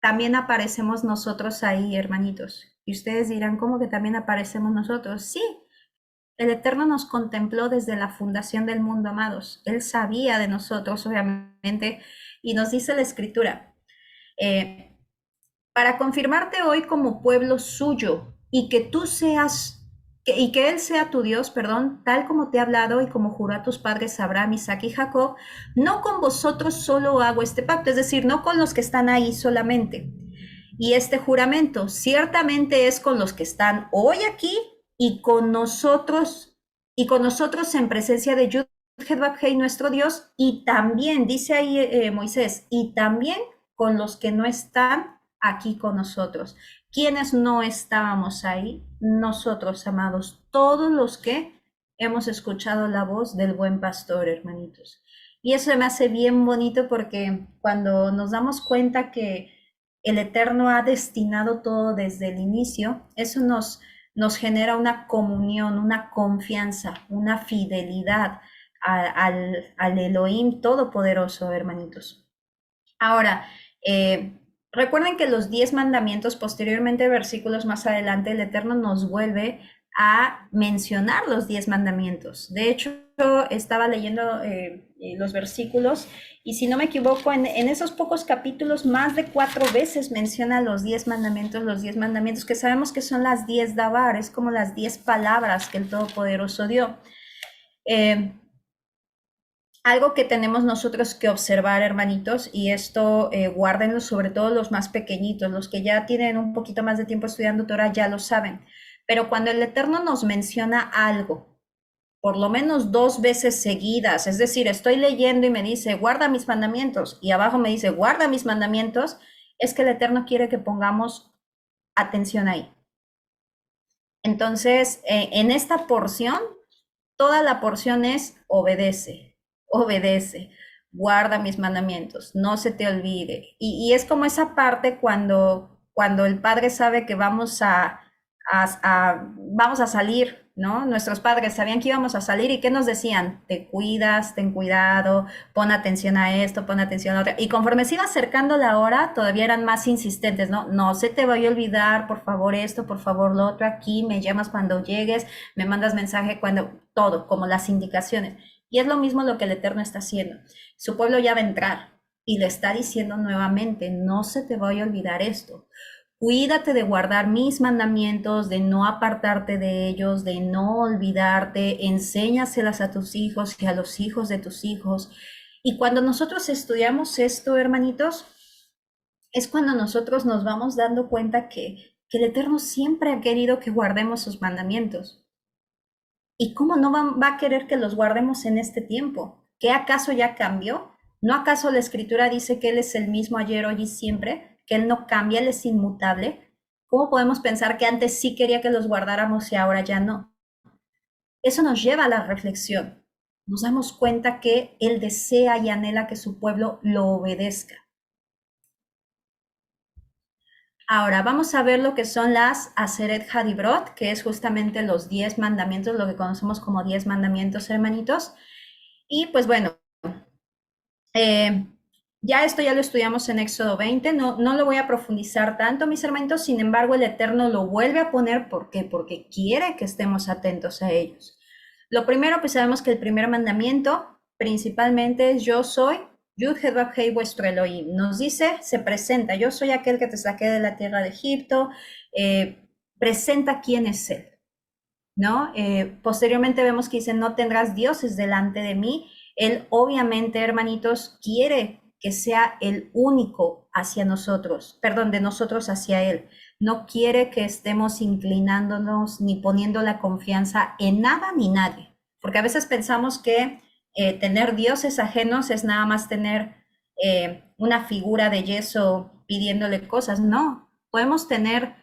también aparecemos nosotros ahí, hermanitos. Y ustedes dirán, ¿cómo que también aparecemos nosotros? Sí, el Eterno nos contempló desde la fundación del mundo, amados. Él sabía de nosotros, obviamente, y nos dice la Escritura, eh, para confirmarte hoy como pueblo suyo y que tú seas, y que Él sea tu Dios, perdón, tal como te ha hablado y como juró a tus padres Abraham, Isaac y Jacob, no con vosotros solo hago este pacto, es decir, no con los que están ahí solamente. Y este juramento ciertamente es con los que están hoy aquí y con nosotros en presencia de Yud-Heh-Vav-Hei, nuestro Dios, y también, dice ahí Moisés, y también con los que no están aquí con nosotros. ¿Quiénes no estábamos ahí? Nosotros, amados, todos los que hemos escuchado la voz del buen pastor, hermanitos. Y eso me hace bien bonito porque cuando nos damos cuenta que el Eterno ha destinado todo desde el inicio, eso nos genera una comunión, una confianza, una fidelidad al Elohim Todopoderoso, hermanitos. Ahora, recuerden que los 10 mandamientos, posteriormente, versículos más adelante, el Eterno nos vuelve a mencionar los 10 mandamientos. De hecho, estaba leyendo los versículos y si no me equivoco, en esos pocos capítulos, más de 4 veces menciona los 10 mandamientos que sabemos que son las 10 davar, es como las 10 palabras que el Todopoderoso dio. Algo que tenemos nosotros que observar, hermanitos, y esto guárdenlo, sobre todo los más pequeñitos, los que ya tienen un poquito más de tiempo estudiando Torah ya lo saben, pero cuando el Eterno nos menciona algo, por lo menos 2 veces seguidas, es decir, estoy leyendo y me dice, guarda mis mandamientos, y abajo me dice, guarda mis mandamientos, es que el Eterno quiere que pongamos atención ahí. Entonces, en esta porción, toda la porción es obedece, obedece, guarda mis mandamientos, no se te olvide. Y es como esa parte cuando el padre sabe que vamos a salir, ¿no? Nuestros padres sabían que íbamos a salir y ¿qué nos decían? Te cuidas, ten cuidado, pon atención a esto, pon atención a otro. Y conforme se iba acercando la hora, todavía eran más insistentes, ¿no? No se te vaya a olvidar, por favor esto, por favor lo otro, aquí me llamas cuando llegues, me mandas mensaje cuando, todo, como las indicaciones. Y es lo mismo lo que el Eterno está haciendo. Su pueblo ya va a entrar y le está diciendo nuevamente, no se te vaya a olvidar esto. Cuídate de guardar mis mandamientos, de no apartarte de ellos, de no olvidarte, enséñaselas a tus hijos y a los hijos de tus hijos. Y cuando nosotros estudiamos esto, hermanitos, es cuando nosotros nos vamos dando cuenta que el Eterno siempre ha querido que guardemos sus mandamientos. ¿Y cómo no va a querer que los guardemos en este tiempo? ¿Qué acaso ya cambió? ¿No acaso la Escritura dice que Él es el mismo ayer, hoy y siempre? ¿Que Él no cambia, Él es inmutable? ¿Cómo podemos pensar que antes sí quería que los guardáramos y ahora ya no? Eso nos lleva a la reflexión. Nos damos cuenta que Él desea y anhela que su pueblo lo obedezca. Ahora vamos a ver lo que son las Aseret Hadibrot, que es justamente los 10 mandamientos, lo que conocemos como 10 mandamientos, hermanitos. Y pues bueno, ya esto ya lo estudiamos en Éxodo 20, no lo voy a profundizar tanto, mis hermanitos, sin embargo el Eterno lo vuelve a poner, ¿por qué? Porque quiere que estemos atentos a ellos. Lo primero, pues sabemos que el primer mandamiento principalmente es yo soy Yud-Heh-Vav-Hei, vuestro Elohim. Nos dice, se presenta, yo soy aquel que te saqué de la tierra de Egipto, presenta quién es Él, ¿no? Posteriormente vemos que dice, no tendrás dioses delante de mí. Él obviamente, hermanitos, quiere que sea el único hacia nosotros, perdón, de nosotros hacia Él. No quiere que estemos inclinándonos ni poniendo la confianza en nada ni nadie, porque a veces pensamos que tener dioses ajenos es nada más tener una figura de yeso pidiéndole cosas. No, podemos tener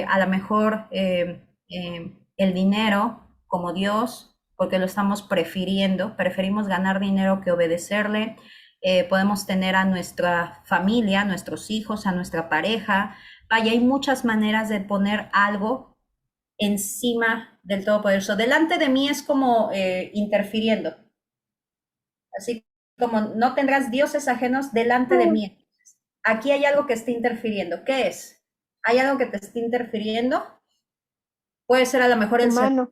a lo mejor el dinero como Dios, porque lo estamos prefiriendo, preferimos ganar dinero que obedecerle. Podemos tener a nuestra familia, a nuestros hijos, a nuestra pareja. Vaya, hay muchas maneras de poner algo encima del Todopoderoso. Delante de mí es como interfiriendo. Así como no tendrás dioses ajenos delante de mí. Aquí hay algo que está interfiriendo. ¿Qué es? ¿Hay algo que te esté interfiriendo? Puede ser a lo mejor Tu el celular. mano.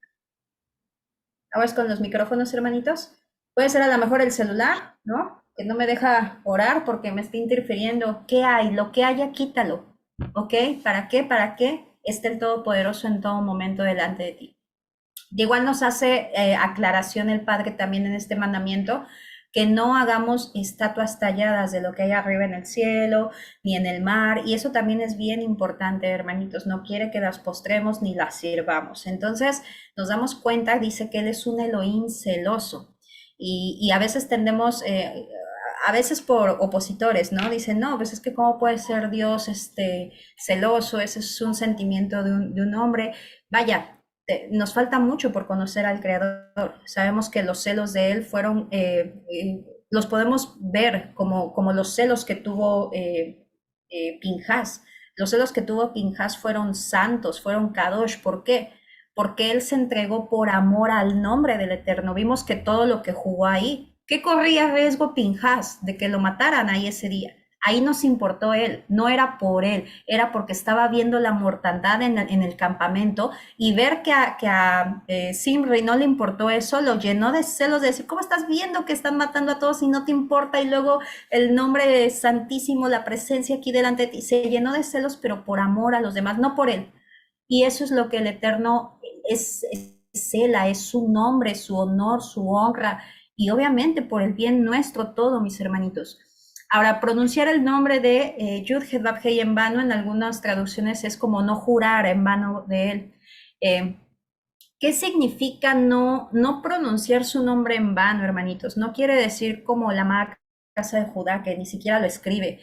Ahora con los micrófonos, hermanitos. Puede ser a lo mejor el celular, ¿no? Que no me deja orar porque me está interfiriendo. ¿Qué hay? Lo que haya, quítalo. ¿Ok? ¿Para qué? ¿Para qué esté el Todopoderoso en todo momento delante de ti? De igual nos hace aclaración el Padre también en este mandamiento, que no hagamos estatuas talladas de lo que hay arriba en el cielo ni en el mar, y eso también es bien importante, hermanitos, no quiere que las postremos ni las sirvamos. Entonces nos damos cuenta, dice que Él es un Elohim celoso, y a veces tendemos, a veces por opositores, ¿no? Dicen, no, pues es que cómo puede ser Dios celoso, ese es un sentimiento de un hombre. Vaya, nos falta mucho por conocer al Creador. Sabemos que los celos de Él fueron, los podemos ver como los celos que tuvo Pinhas. Los celos que tuvo Pinhas fueron santos, fueron Kadosh. ¿Por qué? Porque Él se entregó por amor al nombre del Eterno. Vimos que todo lo que jugó ahí, ¿qué corría riesgo Pinhas de que lo mataran ahí ese día? Ahí nos importó él, no era por él, era porque estaba viendo la mortandad en el campamento, y ver que a Simri no le importó eso, lo llenó de celos de decir, ¿cómo estás viendo que están matando a todos y no te importa? Y luego el nombre santísimo, la presencia aquí delante de ti, se llenó de celos, pero por amor a los demás, no por él. Y eso es lo que el Eterno cela, es su nombre, su honor, su honra, y obviamente por el bien nuestro todo, mis hermanitos. Ahora, pronunciar el nombre de Yud Hed Vav Hei en vano en algunas traducciones es como no jurar en vano de él. Eh, ¿Qué significa no pronunciar su nombre en vano, hermanitos? No quiere decir como la amada casa de Judá, que ni siquiera lo escribe,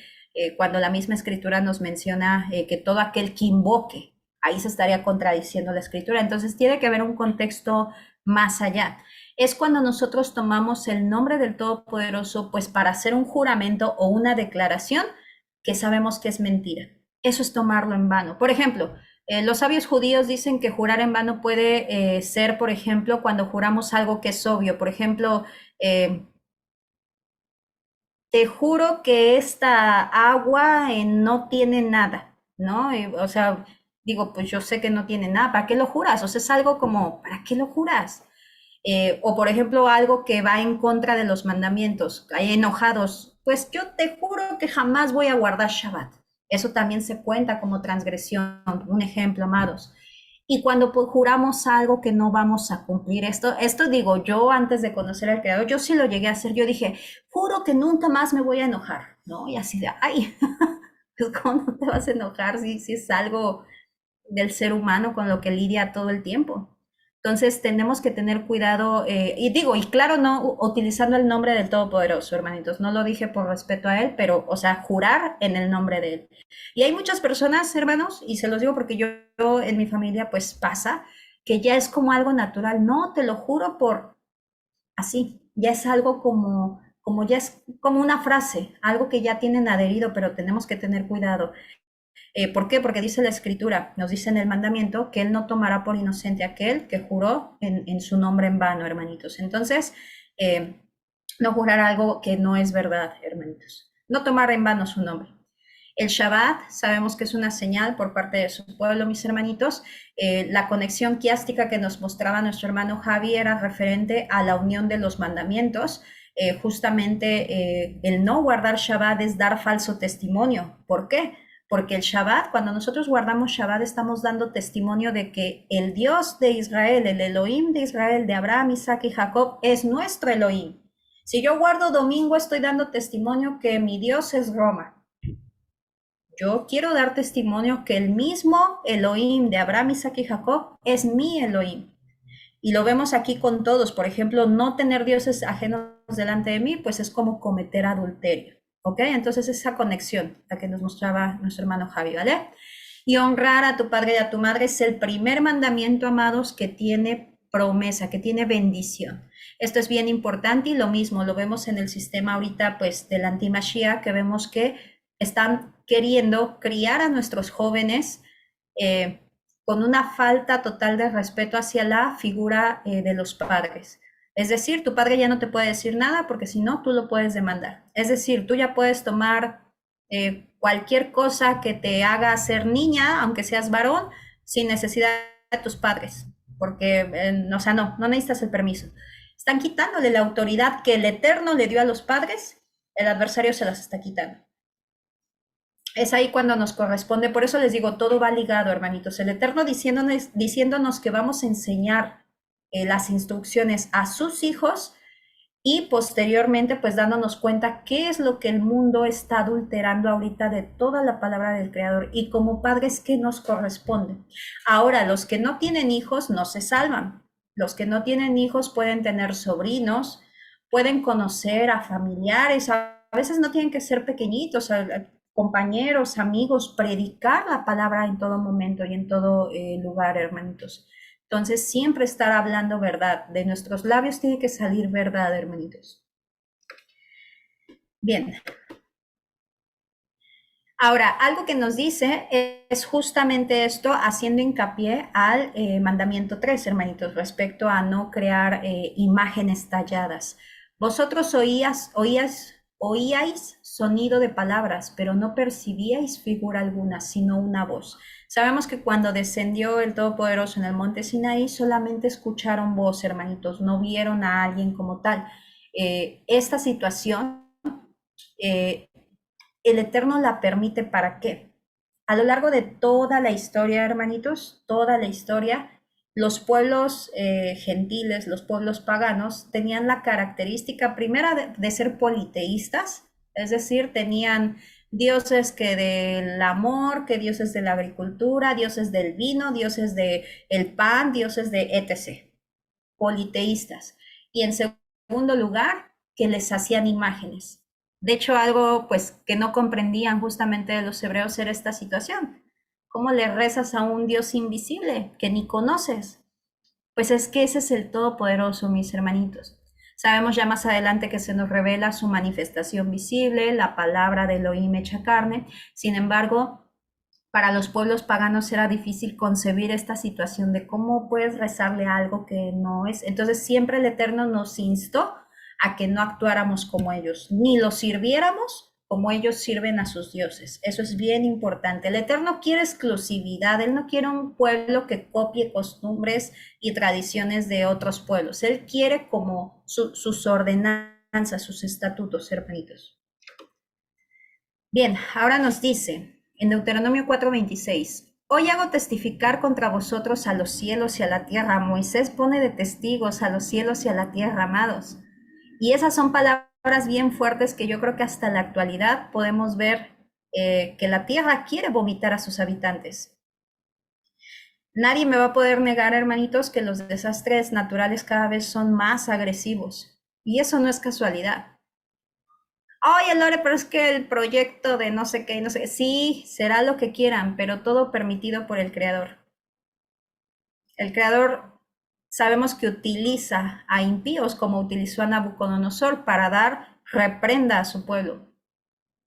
cuando la misma escritura nos menciona que todo aquel que invoque, ahí se estaría contradiciendo la escritura. Entonces tiene que haber un contexto más allá. Es cuando nosotros tomamos el nombre del Todopoderoso, pues para hacer un juramento o una declaración que sabemos que es mentira. Eso es tomarlo en vano. Por ejemplo, los sabios judíos dicen que jurar en vano puede ser, por ejemplo, cuando juramos algo que es obvio. Por ejemplo, te juro que esta agua no tiene nada, ¿no? O sea, digo, pues yo sé que no tiene nada, ¿para qué lo juras? O sea, es algo como, ¿para qué lo juras? O por ejemplo, algo que va en contra de los mandamientos, hay enojados, pues yo te juro que jamás voy a guardar Shabbat. Eso también se cuenta como transgresión, un ejemplo, amados. Y cuando juramos algo que no vamos a cumplir, esto digo, yo antes de conocer al Creador, yo sí lo llegué a hacer, yo dije, juro que nunca más me voy a enojar, ¿no? Y así de, ay, ¿cómo no te vas a enojar si es algo del ser humano con lo que lidia todo el tiempo? Entonces tenemos que tener cuidado, y digo, y claro, no utilizando el nombre del Todopoderoso, hermanitos, no lo dije por respeto a Él, pero, o sea, jurar en el nombre de Él. Y hay muchas personas, hermanos, y se los digo porque yo en mi familia, pues pasa, que ya es como algo natural, no, te lo juro por así, ya es algo como ya es como una frase, algo que ya tienen adherido, pero tenemos que tener cuidado. ¿Por qué? Porque dice la escritura, nos dice en el mandamiento que Él no tomará por inocente aquel que juró en su nombre en vano, hermanitos. Entonces, no jurar algo que no es verdad, hermanitos. No tomar en vano su nombre. El Shabbat sabemos que es una señal por parte de su pueblo, mis hermanitos. La conexión quiástica que nos mostraba nuestro hermano Javi era referente a la unión de los mandamientos. Justamente el no guardar Shabbat es dar falso testimonio. ¿Por qué? Porque el Shabbat, cuando nosotros guardamos Shabbat, estamos dando testimonio de que el Dios de Israel, el Elohim de Israel, de Abraham, Isaac y Jacob, es nuestro Elohim. Si yo guardo domingo, estoy dando testimonio que mi Dios es Roma. Yo quiero dar testimonio que el mismo Elohim de Abraham, Isaac y Jacob es mi Elohim. Y lo vemos aquí con todos. Por ejemplo, no tener dioses ajenos delante de mí, pues es como cometer adulterio. ¿Ok? Entonces esa conexión, la que nos mostraba nuestro hermano Javi, ¿vale? Y honrar a tu padre y a tu madre es el primer mandamiento, amados, que tiene promesa, que tiene bendición. Esto es bien importante, y lo mismo lo vemos en el sistema ahorita, pues, del anti-Mashiach, que vemos que están queriendo criar a nuestros jóvenes con una falta total de respeto hacia la figura de los padres. Es decir, tu padre ya no te puede decir nada porque si no, tú lo puedes demandar. Es decir, tú ya puedes tomar cualquier cosa que te haga ser niña, aunque seas varón, sin necesidad de tus padres, porque, o sea, no necesitas el permiso. Están quitándole la autoridad que el Eterno le dio a los padres, el adversario se las está quitando. Es ahí cuando nos corresponde, por eso les digo, todo va ligado, hermanitos. El Eterno diciéndonos que vamos a enseñar las instrucciones a sus hijos y posteriormente pues dándonos cuenta qué es lo que el mundo está adulterando ahorita de toda la palabra del Creador y como padres qué nos corresponde. Ahora, los que no tienen hijos no se salvan. Los que no tienen hijos pueden tener sobrinos, pueden conocer a familiares, a veces no tienen que ser pequeñitos, compañeros, amigos, predicar la palabra en todo momento y en todo lugar, hermanitos. Entonces, siempre estar hablando verdad. De nuestros labios tiene que salir verdad, hermanitos. Bien. Ahora, algo que nos dice es justamente esto, haciendo hincapié al mandamiento 3, hermanitos, respecto a no crear imágenes talladas. Vosotros oíais sonido de palabras, pero no percibíais figura alguna, sino una voz. Sabemos que cuando descendió el Todopoderoso en el monte Sinaí, solamente escucharon voz, hermanitos, no vieron a alguien como tal. Esta situación, el Eterno la permite ¿para qué? A lo largo de toda la historia, hermanitos, toda la historia, los pueblos gentiles, los pueblos paganos, tenían la característica primera de ser politeístas, es decir, tenían dioses que del amor, que dioses de la agricultura, dioses del vino, dioses del pan, dioses de etc. Politeístas. Y en segundo lugar, que les hacían imágenes. De hecho, algo pues que no comprendían justamente de los hebreos era esta situación. ¿Cómo le rezas a un Dios invisible que ni conoces? Pues es que ese es el Todopoderoso, mis hermanitos. Sabemos ya más adelante que se nos revela su manifestación visible, la palabra de Elohim hecha carne. Sin embargo, para los pueblos paganos era difícil concebir esta situación de cómo puedes rezarle a algo que no es. Entonces siempre el Eterno nos instó a que no actuáramos como ellos, ni los sirviéramos como ellos sirven a sus dioses. Eso es bien importante. El Eterno quiere exclusividad, Él no quiere un pueblo que copie costumbres y tradiciones de otros pueblos. Él quiere como sus ordenanzas, sus estatutos, hermanitos. Bien, ahora nos dice en Deuteronomio 4:26, hoy hago testificar contra vosotros a los cielos y a la tierra. Moisés pone de testigos a los cielos y a la tierra, amados. Y esas son palabras bien fuertes que yo creo que hasta la actualidad podemos ver que la tierra quiere vomitar a sus habitantes. Nadie me va a poder negar, hermanitos, que los desastres naturales cada vez son más agresivos. Y eso no es casualidad. Oye, Lore, pero es que el proyecto de no sé qué, no sé, sí, será lo que quieran, pero todo permitido por el Creador. El Creador sabemos que utiliza a impíos como utilizó a Nabucodonosor para dar reprenda a su pueblo.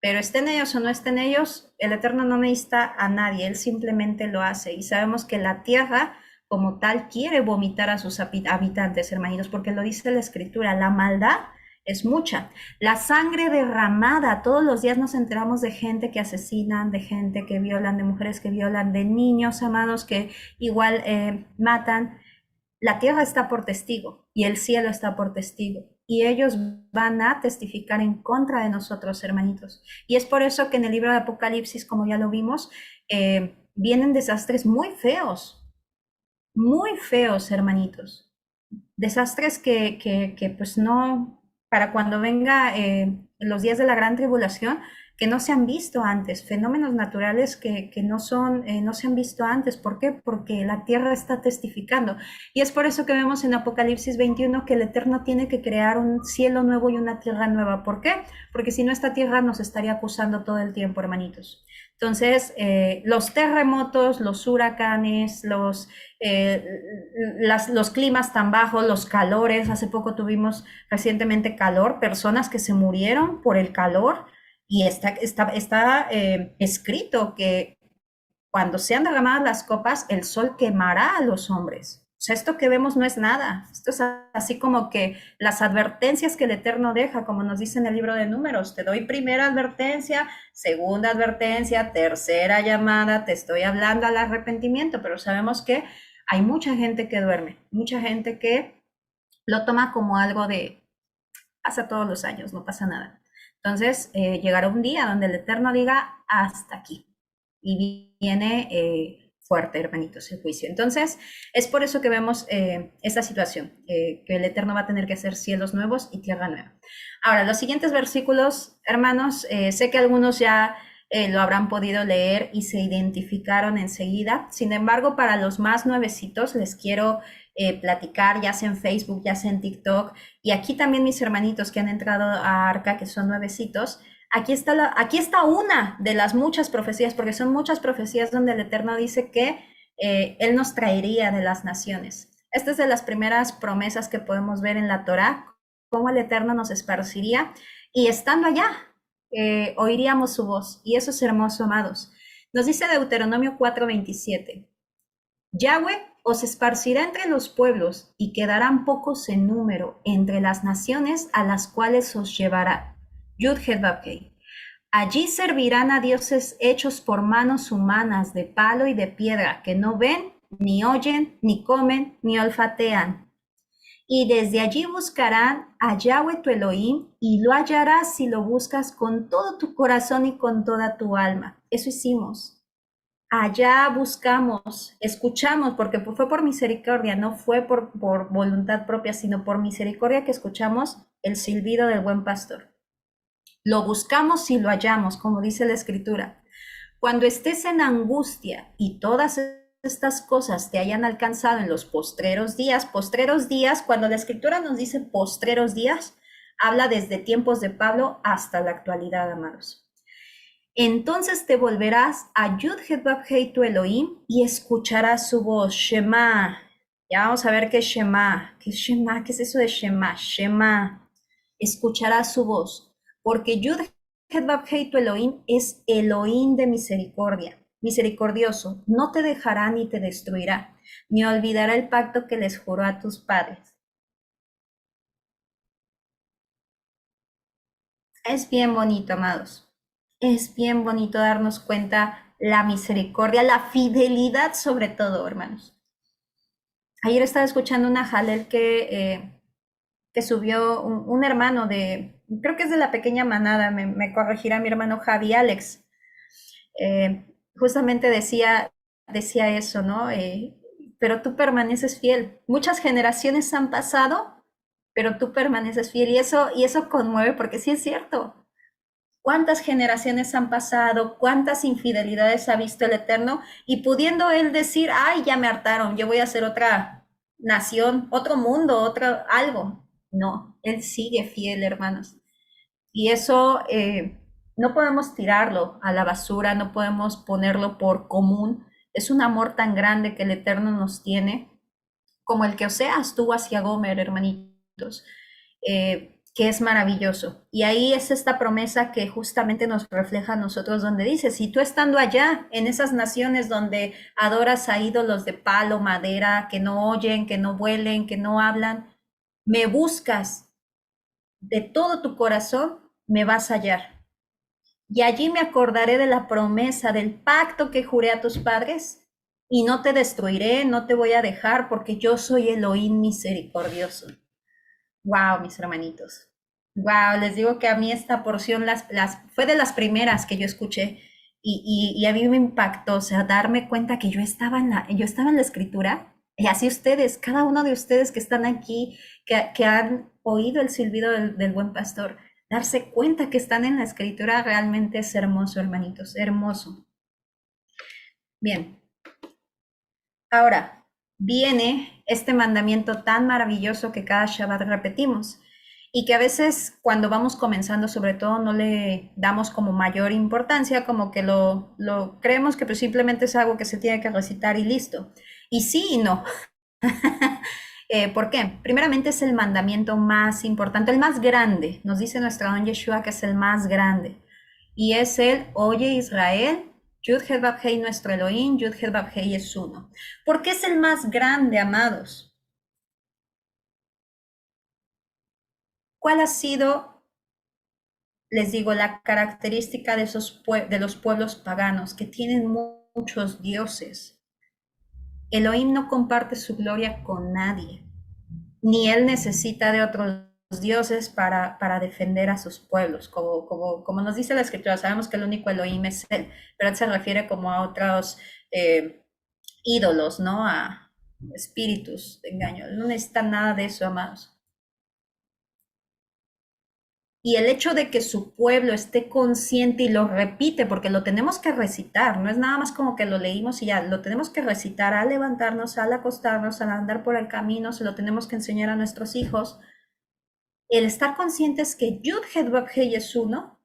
Pero estén ellos o no estén ellos, el Eterno no necesita a nadie, Él simplemente lo hace. Y sabemos que la tierra como tal quiere vomitar a sus habitantes, hermanitos, porque lo dice la Escritura, la maldad es mucha. La sangre derramada, todos los días nos enteramos de gente que asesinan, de gente que violan, de mujeres que violan, de niños amados que igual matan. La tierra está por testigo y el cielo está por testigo. Y ellos van a testificar en contra de nosotros, hermanitos. Y es por eso que en el libro de Apocalipsis, como ya lo vimos, vienen desastres muy feos, hermanitos. Desastres que pues no, para cuando venga los días de la gran tribulación, que no se han visto antes, fenómenos naturales que no se han visto antes. ¿Por qué? Porque la tierra está testificando. Y es por eso que vemos en Apocalipsis 21 que el Eterno tiene que crear un cielo nuevo y una tierra nueva. ¿Por qué? Porque si no, esta tierra nos estaría acusando todo el tiempo, hermanitos. Entonces, los terremotos, los huracanes, los climas tan bajos, los calores, hace poco tuvimos recientemente calor, personas que se murieron por el calor, y está escrito que cuando sean derramadas las copas, el sol quemará a los hombres. sea, esto que vemos no es nada. Esto es así como que las advertencias que el Eterno deja, como nos dice en el libro de Números. Te doy primera advertencia, segunda advertencia, tercera llamada, te estoy hablando al arrepentimiento, pero sabemos que hay mucha gente que duerme, mucha gente que lo toma como algo de pasa todos los años, no pasa nada. Entonces, llegará un día donde el Eterno diga hasta aquí. Y viene fuerte, hermanitos, el juicio. Entonces, es por eso que vemos esta situación, que el Eterno va a tener que hacer cielos nuevos y tierra nueva. Ahora, los siguientes versículos, hermanos, sé que algunos ya lo habrán podido leer y se identificaron enseguida. Sin embargo, para los más nuevecitos, les quiero platicar, ya sea en Facebook, ya sea en TikTok, y aquí también mis hermanitos que han entrado a Arca, que son nuevecitos, aquí está una de las muchas profecías, porque son muchas profecías donde el Eterno dice que Él nos traería de las naciones. Esta es de las primeras promesas que podemos ver en la Torá, cómo el Eterno nos esparciría, y estando allá, oiríamos su voz, y eso es hermoso, amados. Nos dice Deuteronomio 4:27, Yahweh os esparcirá entre los pueblos y quedarán pocos en número entre las naciones a las cuales os llevará. Yud Het Vav Hei. Allí servirán a dioses hechos por manos humanas de palo y de piedra, que no ven, ni oyen, ni comen, ni olfatean. Y desde allí buscarán a Yahweh tu Elohim, y lo hallarás si lo buscas con todo tu corazón y con toda tu alma. Eso hicimos. Allá buscamos, escuchamos, porque fue por misericordia, no fue por voluntad propia, sino por misericordia que escuchamos el silbido del buen pastor. Lo buscamos y lo hallamos, como dice la Escritura. Cuando estés en angustia y todas estas cosas te hayan alcanzado en los postreros días, cuando la Escritura nos dice postreros días, habla desde tiempos de Pablo hasta la actualidad, amados. Entonces te volverás a Yud Het Vav Hei tu Elohim y escucharás su voz, Shema. Ya vamos a ver qué es Shema. ¿Qué es Shema? ¿Qué es eso de Shema? Shema. Escucharás su voz, porque Yud Het Vav Hei tu Elohim es Elohim de misericordia, misericordioso. No te dejará ni te destruirá, ni olvidará el pacto que les juró a tus padres. Es bien bonito, amados. Es bien bonito darnos cuenta la misericordia, la fidelidad sobre todo, hermanos. Ayer estaba escuchando una Jalel que subió un hermano creo que es de la pequeña manada, me corregirá mi hermano Javi Alex. Justamente decía eso, ¿no? Pero tú permaneces fiel. Muchas generaciones han pasado, pero tú permaneces fiel. Y eso conmueve porque sí es cierto. ¿Cuántas generaciones han pasado? ¿Cuántas infidelidades ha visto el Eterno? Y pudiendo él decir, ay, ya me hartaron, yo voy a hacer otra nación, otro mundo, algo. No, él sigue fiel, hermanos. Y eso no podemos tirarlo a la basura, no podemos ponerlo por común. Es un amor tan grande que el Eterno nos tiene, como el que Oseas tuvo hacia Gomer, hermanitos. Que es maravilloso. Y ahí es esta promesa que justamente nos refleja a nosotros, donde dice, si tú estando allá, en esas naciones donde adoras a ídolos de palo, madera, que no oyen, que no vuelen, que no hablan, me buscas de todo tu corazón, me vas a hallar. Y allí me acordaré de la promesa, del pacto que juré a tus padres, y no te destruiré, no te voy a dejar, porque yo soy Elohim misericordioso. Wow, mis hermanitos. Wow, les digo que a mí esta porción fue de las primeras que yo escuché y a mí me impactó, o sea, darme cuenta que yo estaba en la escritura, y así ustedes, cada uno de ustedes que están aquí, que han oído el silbido del buen pastor, darse cuenta que están en la escritura realmente es hermoso, hermanitos, hermoso. Bien. Ahora, viene este mandamiento tan maravilloso que cada Shabbat repetimos y que a veces cuando vamos comenzando sobre todo no le damos como mayor importancia, como que lo creemos que pues simplemente es algo que se tiene que recitar y listo. Y sí y no. ¿Por qué? Primeramente es el mandamiento más importante, el más grande. Nos dice nuestro don Yeshua que es el más grande. Y es el, oye Israel, Yud-Heh-Vav-Hei, nuestro Elohim, Yud-Heh-Vav-Hei es uno. ¿Por qué es el más grande, amados? ¿Cuál ha sido, les digo, la característica de, de los pueblos paganos que tienen muchos dioses? Elohim no comparte su gloria con nadie, ni él necesita de otros dioses para defender a sus pueblos, como nos dice la escritura. Sabemos que el único Elohim es él, pero él se refiere como a otros ídolos, ¿no? A espíritus de engaño. No necesita nada de eso, amados. Y el hecho de que su pueblo esté consciente y lo repite, porque lo tenemos que recitar, no es nada más como que lo leímos y ya, lo tenemos que recitar al levantarnos, al acostarnos, al andar por el camino, se lo tenemos que enseñar a nuestros hijos. El estar conscientes que Yud-Heh-Vav-Hei es uno,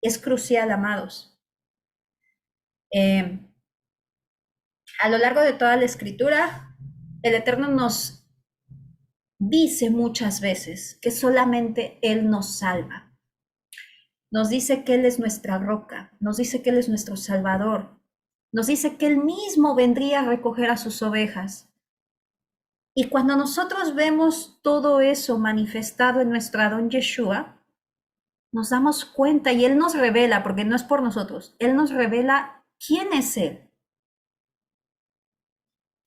es crucial, amados. A lo largo de toda la escritura, el Eterno nos dice muchas veces que solamente Él nos salva. Nos dice que Él es nuestra roca, nos dice que Él es nuestro Salvador, nos dice que Él mismo vendría a recoger a sus ovejas. Y cuando nosotros vemos todo eso manifestado en nuestro Adón Yeshua, nos damos cuenta y Él nos revela, porque no es por nosotros, Él nos revela quién es Él.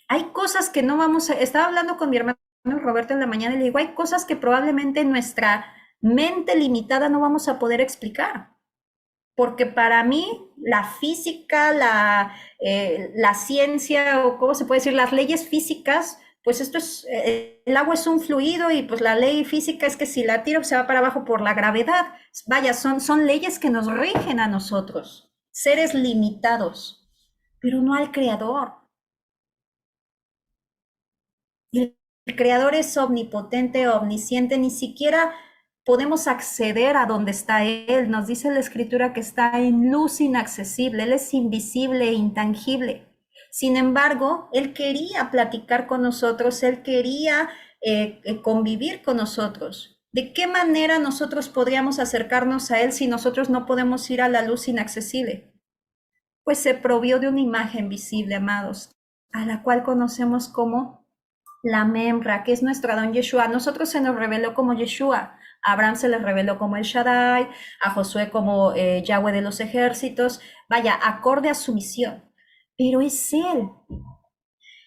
Hay cosas que no vamos a... Estaba hablando con mi hermano Roberto en la mañana y le digo, hay cosas que probablemente en nuestra mente limitada no vamos a poder explicar. Porque para mí la física, la ciencia, o cómo se puede decir, las leyes físicas, pues esto es, el agua es un fluido y pues la ley física es que si la tiro se va para abajo por la gravedad. Vaya, son leyes que nos rigen a nosotros, seres limitados, pero no al Creador. El Creador es omnipotente, omnisciente, ni siquiera podemos acceder a donde está Él. Nos dice la Escritura que está en luz inaccesible, Él es invisible e intangible. Sin embargo, Él quería platicar con nosotros, Él quería convivir con nosotros. ¿De qué manera nosotros podríamos acercarnos a Él si nosotros no podemos ir a la luz inaccesible? Pues se provió de una imagen visible, amados, a la cual conocemos como la Memra, que es nuestro Adón Yeshua. A nosotros se nos reveló como Yeshua. A Abraham se le reveló como el Shaddai, a Josué como Yahweh de los ejércitos. Vaya, acorde a su misión. Pero es Él.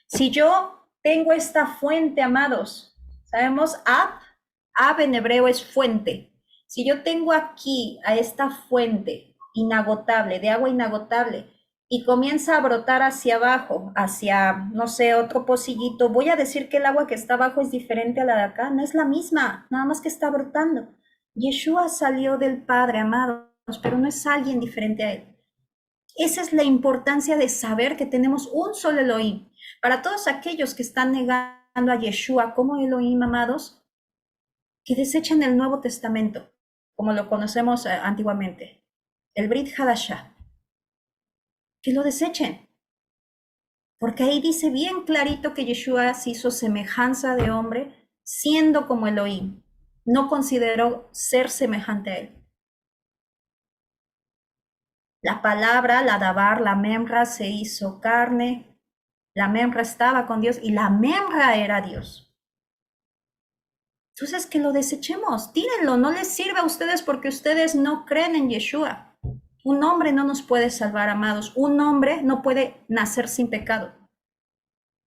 Si yo tengo esta fuente, amados, sabemos, Ab en hebreo es fuente. Si yo tengo aquí a esta fuente inagotable, de agua inagotable, y comienza a brotar hacia abajo, hacia, no sé, otro pocillito, voy a decir que el agua que está abajo es diferente a la de acá. No es la misma, nada más que está brotando. Yeshua salió del Padre, amados, pero no es alguien diferente a Él. Esa es la importancia de saber que tenemos un solo Elohim. Para todos aquellos que están negando a Yeshua como Elohim, amados, que desechen el Nuevo Testamento, como lo conocemos antiguamente, el Brit Hadashah, que lo desechen, porque ahí dice bien clarito que Yeshua se hizo semejanza de hombre, siendo como Elohim, no consideró ser semejante a él. La palabra, la Dabar, la Memra se hizo carne, la Memra estaba con Dios y la Memra era Dios. Entonces que lo desechemos, tírenlo, no les sirve a ustedes porque ustedes no creen en Yeshua. Un hombre no nos puede salvar, amados. Un hombre no puede nacer sin pecado.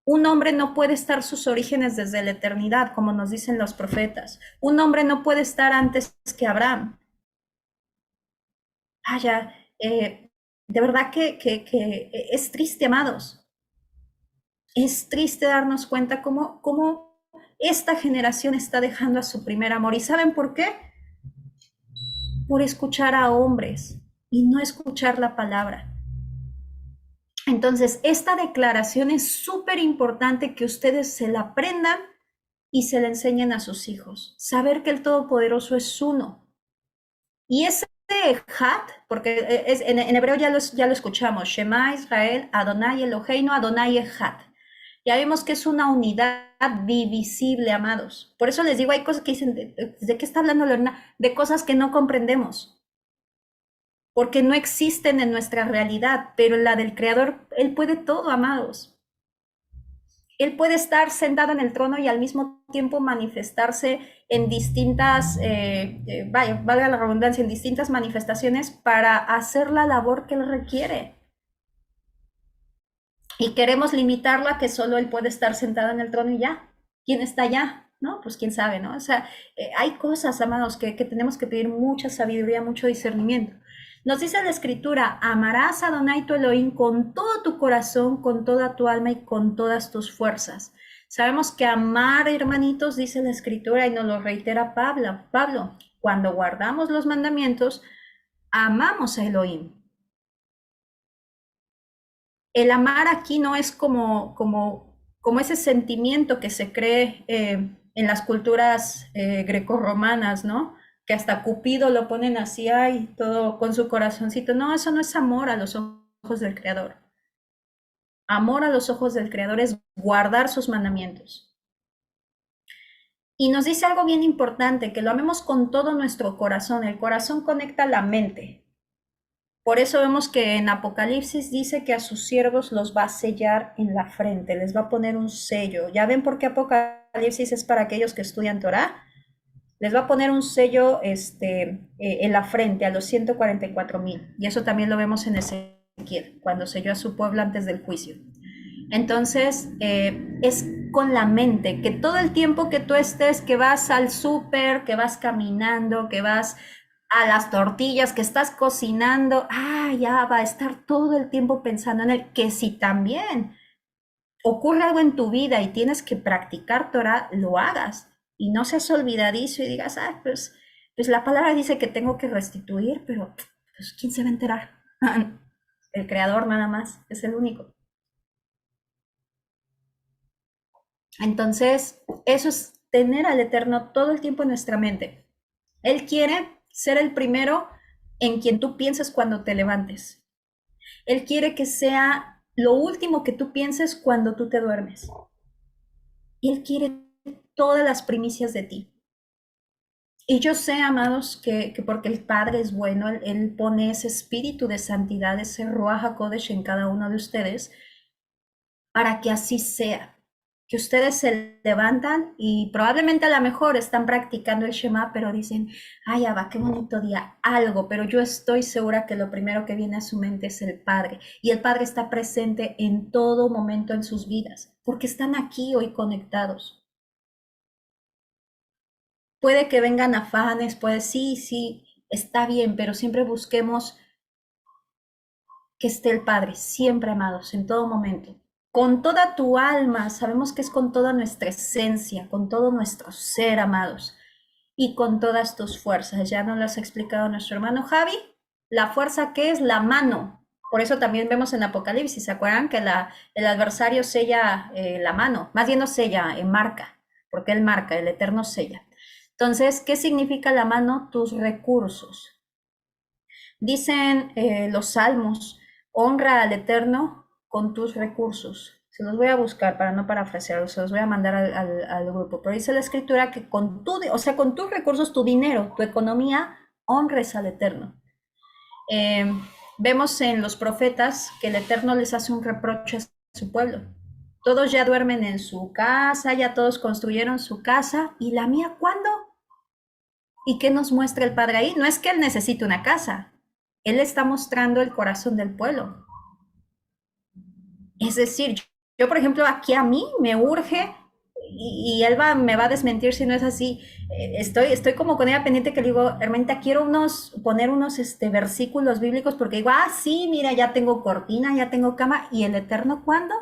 Un hombre no puede estar sus orígenes desde la eternidad, como nos dicen los profetas. Un hombre no puede estar antes que Abraham. De verdad que es triste, amados. Es triste darnos cuenta cómo esta generación está dejando a su primer amor. ¿Y saben por qué? Por escuchar a hombres y no escuchar la palabra. Entonces, esta declaración es súper importante que ustedes se la aprendan y se la enseñen a sus hijos. Saber que el Todopoderoso es uno. Y ese Ejad, porque en hebreo ya lo escuchamos, Shema Israel, Adonai Eloheinu, Adonai Ejad. Ya vemos que es una unidad divisible, amados. Por eso les digo, hay cosas que dicen, ¿de qué está hablando Lorena? De cosas que no comprendemos. porque no existen en nuestra realidad, pero en la del Creador, Él puede todo, amados. Él puede estar sentado en el trono y al mismo tiempo manifestarse en distintas, valga la redundancia, en distintas manifestaciones para hacer la labor que Él requiere. Y queremos limitarlo a que solo Él puede estar sentado en el trono y ya. ¿Quién está allá? No, pues quién sabe, ¿no? O sea, hay cosas, amados, que tenemos que pedir mucha sabiduría, mucho discernimiento. Nos dice la Escritura, amarás a Adonai tu Elohim con todo tu corazón, con toda tu alma y con todas tus fuerzas. Sabemos que amar, hermanitos, dice la Escritura y nos lo reitera Pablo, cuando guardamos los mandamientos, amamos a Elohim. El amar aquí no es como ese sentimiento que se cree en las culturas grecorromanas, ¿no? Que hasta Cupido lo ponen así, ay, todo con su corazoncito. No, eso no es amor a los ojos del Creador. Amor a los ojos del Creador es guardar sus mandamientos. Y nos dice algo bien importante, que lo amemos con todo nuestro corazón. El corazón conecta la mente. Por eso vemos que en Apocalipsis dice que a sus siervos los va a sellar en la frente, les va a poner un sello. ¿Ya ven por qué Apocalipsis es para aquellos que estudian Torah? Les va a poner un sello en la frente a los 144,000. Y eso también lo vemos en Ezequiel, cuando selló a su pueblo antes del juicio. Entonces, es con la mente, que todo el tiempo que tú estés, que vas al súper, que vas caminando, que vas a las tortillas, que estás cocinando, ya va a estar todo el tiempo pensando en él, que si también ocurre algo en tu vida y tienes que practicar Torah, lo hagas y no seas olvidadizo y digas, pues la palabra dice que tengo que restituir, pero pues, ¿quién se va a enterar? El Creador nada más, es el único. Entonces, eso es tener al Eterno todo el tiempo en nuestra mente. Él quiere ser el primero en quien tú pienses cuando te levantes. Él quiere que sea lo último que tú pienses cuando tú te duermes. Y Él quiere todas las primicias de ti. Y yo sé, amados, que porque el Padre es bueno, Él pone ese espíritu de santidad, ese Ruach HaKodesh en cada uno de ustedes, para que así sea. Que ustedes se levantan y probablemente a lo mejor están practicando el Shema, pero dicen, ay, Abba, qué bonito día, algo, pero yo estoy segura que lo primero que viene a su mente es el Padre. Y el Padre está presente en todo momento en sus vidas, porque están aquí hoy conectados. Puede que vengan afanes, sí, está bien, pero siempre busquemos que esté el Padre, siempre, amados, en todo momento. Con toda tu alma, sabemos que es con toda nuestra esencia, con todo nuestro ser, amados, y con todas tus fuerzas. Ya nos lo has explicado nuestro hermano Javi. La fuerza que es la mano. Por eso también vemos en Apocalipsis, ¿se acuerdan? Que el adversario sella la mano, más bien no sella, marca, porque él marca, el Eterno sella. Entonces, ¿qué significa la mano? Tus recursos. Dicen los salmos, honra al Eterno con tus recursos. Se los voy a buscar para no parafrasearlos, se los voy a mandar al grupo. Pero dice la Escritura que con tus recursos, tu dinero, tu economía, honres al Eterno. Vemos en los profetas que el Eterno les hace un reproche a su pueblo. Todos ya duermen en su casa, ya todos construyeron su casa. ¿Y la mía cuándo? ¿Y qué nos muestra el Padre ahí? No es que Él necesite una casa. Él está mostrando el corazón del pueblo. Es decir, yo por ejemplo, aquí a mí me urge, y él me va a desmentir si no es así, estoy como con ella pendiente que le digo, hermanita, quiero poner unos versículos bíblicos porque digo, sí, mira, ya tengo cortina, ya tengo cama, ¿y el Eterno cuándo?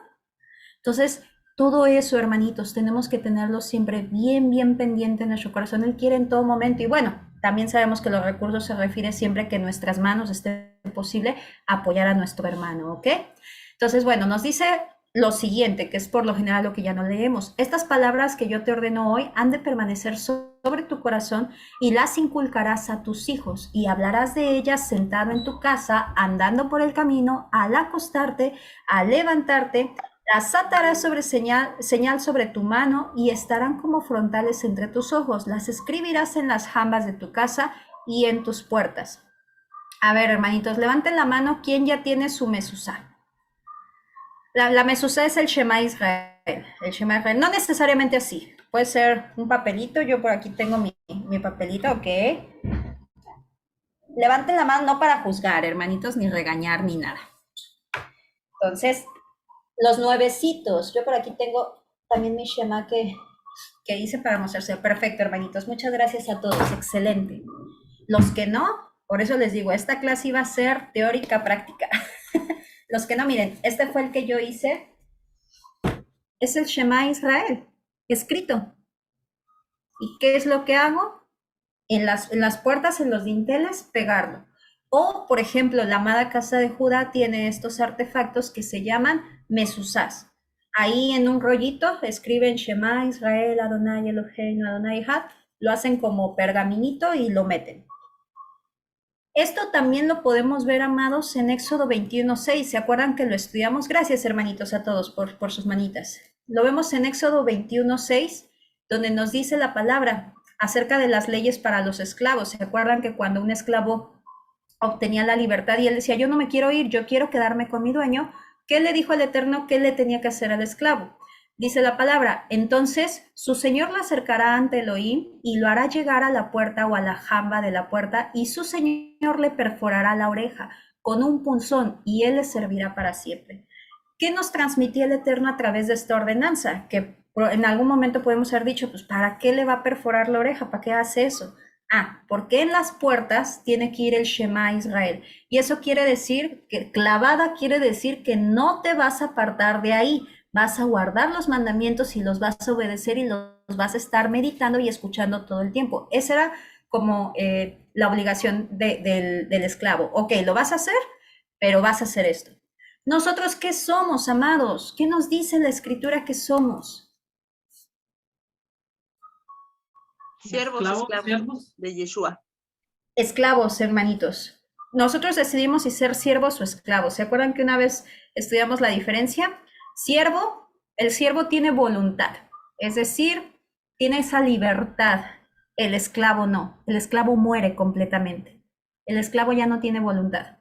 Entonces, todo eso, hermanitos, tenemos que tenerlo siempre bien, bien pendiente en nuestro corazón. Él quiere en todo momento. Y bueno, también sabemos que los recursos se refiere siempre que en nuestras manos esté posible apoyar a nuestro hermano, ¿ok? Entonces, bueno, nos dice lo siguiente, que es por lo general lo que ya no leemos. Estas palabras que yo te ordeno hoy han de permanecer sobre tu corazón y las inculcarás a tus hijos y hablarás de ellas sentado en tu casa, andando por el camino, al acostarte, al levantarte. Las atarás sobre señal sobre tu mano y estarán como frontales entre tus ojos. Las escribirás en las jambas de tu casa y en tus puertas. A ver, hermanitos, levanten la mano. ¿Quién ya tiene su mesuzá? La mesuzá es el Shema Israel. El Shema Israel. No necesariamente así. Puede ser un papelito. Yo por aquí tengo mi papelito, ok. Levanten la mano no para juzgar, hermanitos, ni regañar, ni nada. Entonces, los nuevecitos. Yo por aquí tengo también mi Shema que hice para mostrarse. Perfecto, hermanitos. Muchas gracias a todos. Excelente. Los que no, por eso les digo, esta clase iba a ser teórica, práctica. Los que no, miren, este fue el que yo hice. Es el Shema Israel, escrito. ¿Y qué es lo que hago? En las puertas, en los dinteles, pegarlo. O, por ejemplo, la amada casa de Judá tiene estos artefactos que se llaman mezuzás. Ahí en un rollito escriben Shema Israel, Adonai Eloheinu, Adonai Echad, lo hacen como pergaminito y lo meten. Esto también lo podemos ver, amados, en Éxodo 21:6. ¿Se acuerdan que lo estudiamos? Gracias, hermanitos, a todos por sus manitas. Lo vemos en Éxodo 21:6, donde nos dice la palabra acerca de las leyes para los esclavos. ¿Se acuerdan que cuando un esclavo obtenía la libertad y él decía, yo no me quiero ir, yo quiero quedarme con mi dueño? ¿Qué le dijo el Eterno? ¿Qué le tenía que hacer al esclavo? Dice la palabra, entonces su señor lo acercará ante Elohim y lo hará llegar a la puerta o a la jamba de la puerta y su señor le perforará la oreja con un punzón y él le servirá para siempre. ¿Qué nos transmitía el Eterno a través de esta ordenanza? Que en algún momento podemos haber dicho, pues ¿para qué le va a perforar la oreja? ¿Para qué hace eso? Porque en las puertas tiene que ir el Shema Israel. Y eso quiere decir que clavada quiere decir que no te vas a apartar de ahí. Vas a guardar los mandamientos y los vas a obedecer y los vas a estar meditando y escuchando todo el tiempo. Esa era como la obligación del esclavo. Ok, lo vas a hacer, pero vas a hacer esto. ¿Nosotros qué somos, amados? ¿Qué nos dice la Escritura que somos? Esclavos de Yeshua. Esclavos, hermanitos. Nosotros decidimos si ser siervos o esclavos. ¿Se acuerdan que una vez estudiamos la diferencia? Siervo, el siervo tiene voluntad, es decir, tiene esa libertad. El esclavo no. El esclavo muere completamente. El esclavo ya no tiene voluntad.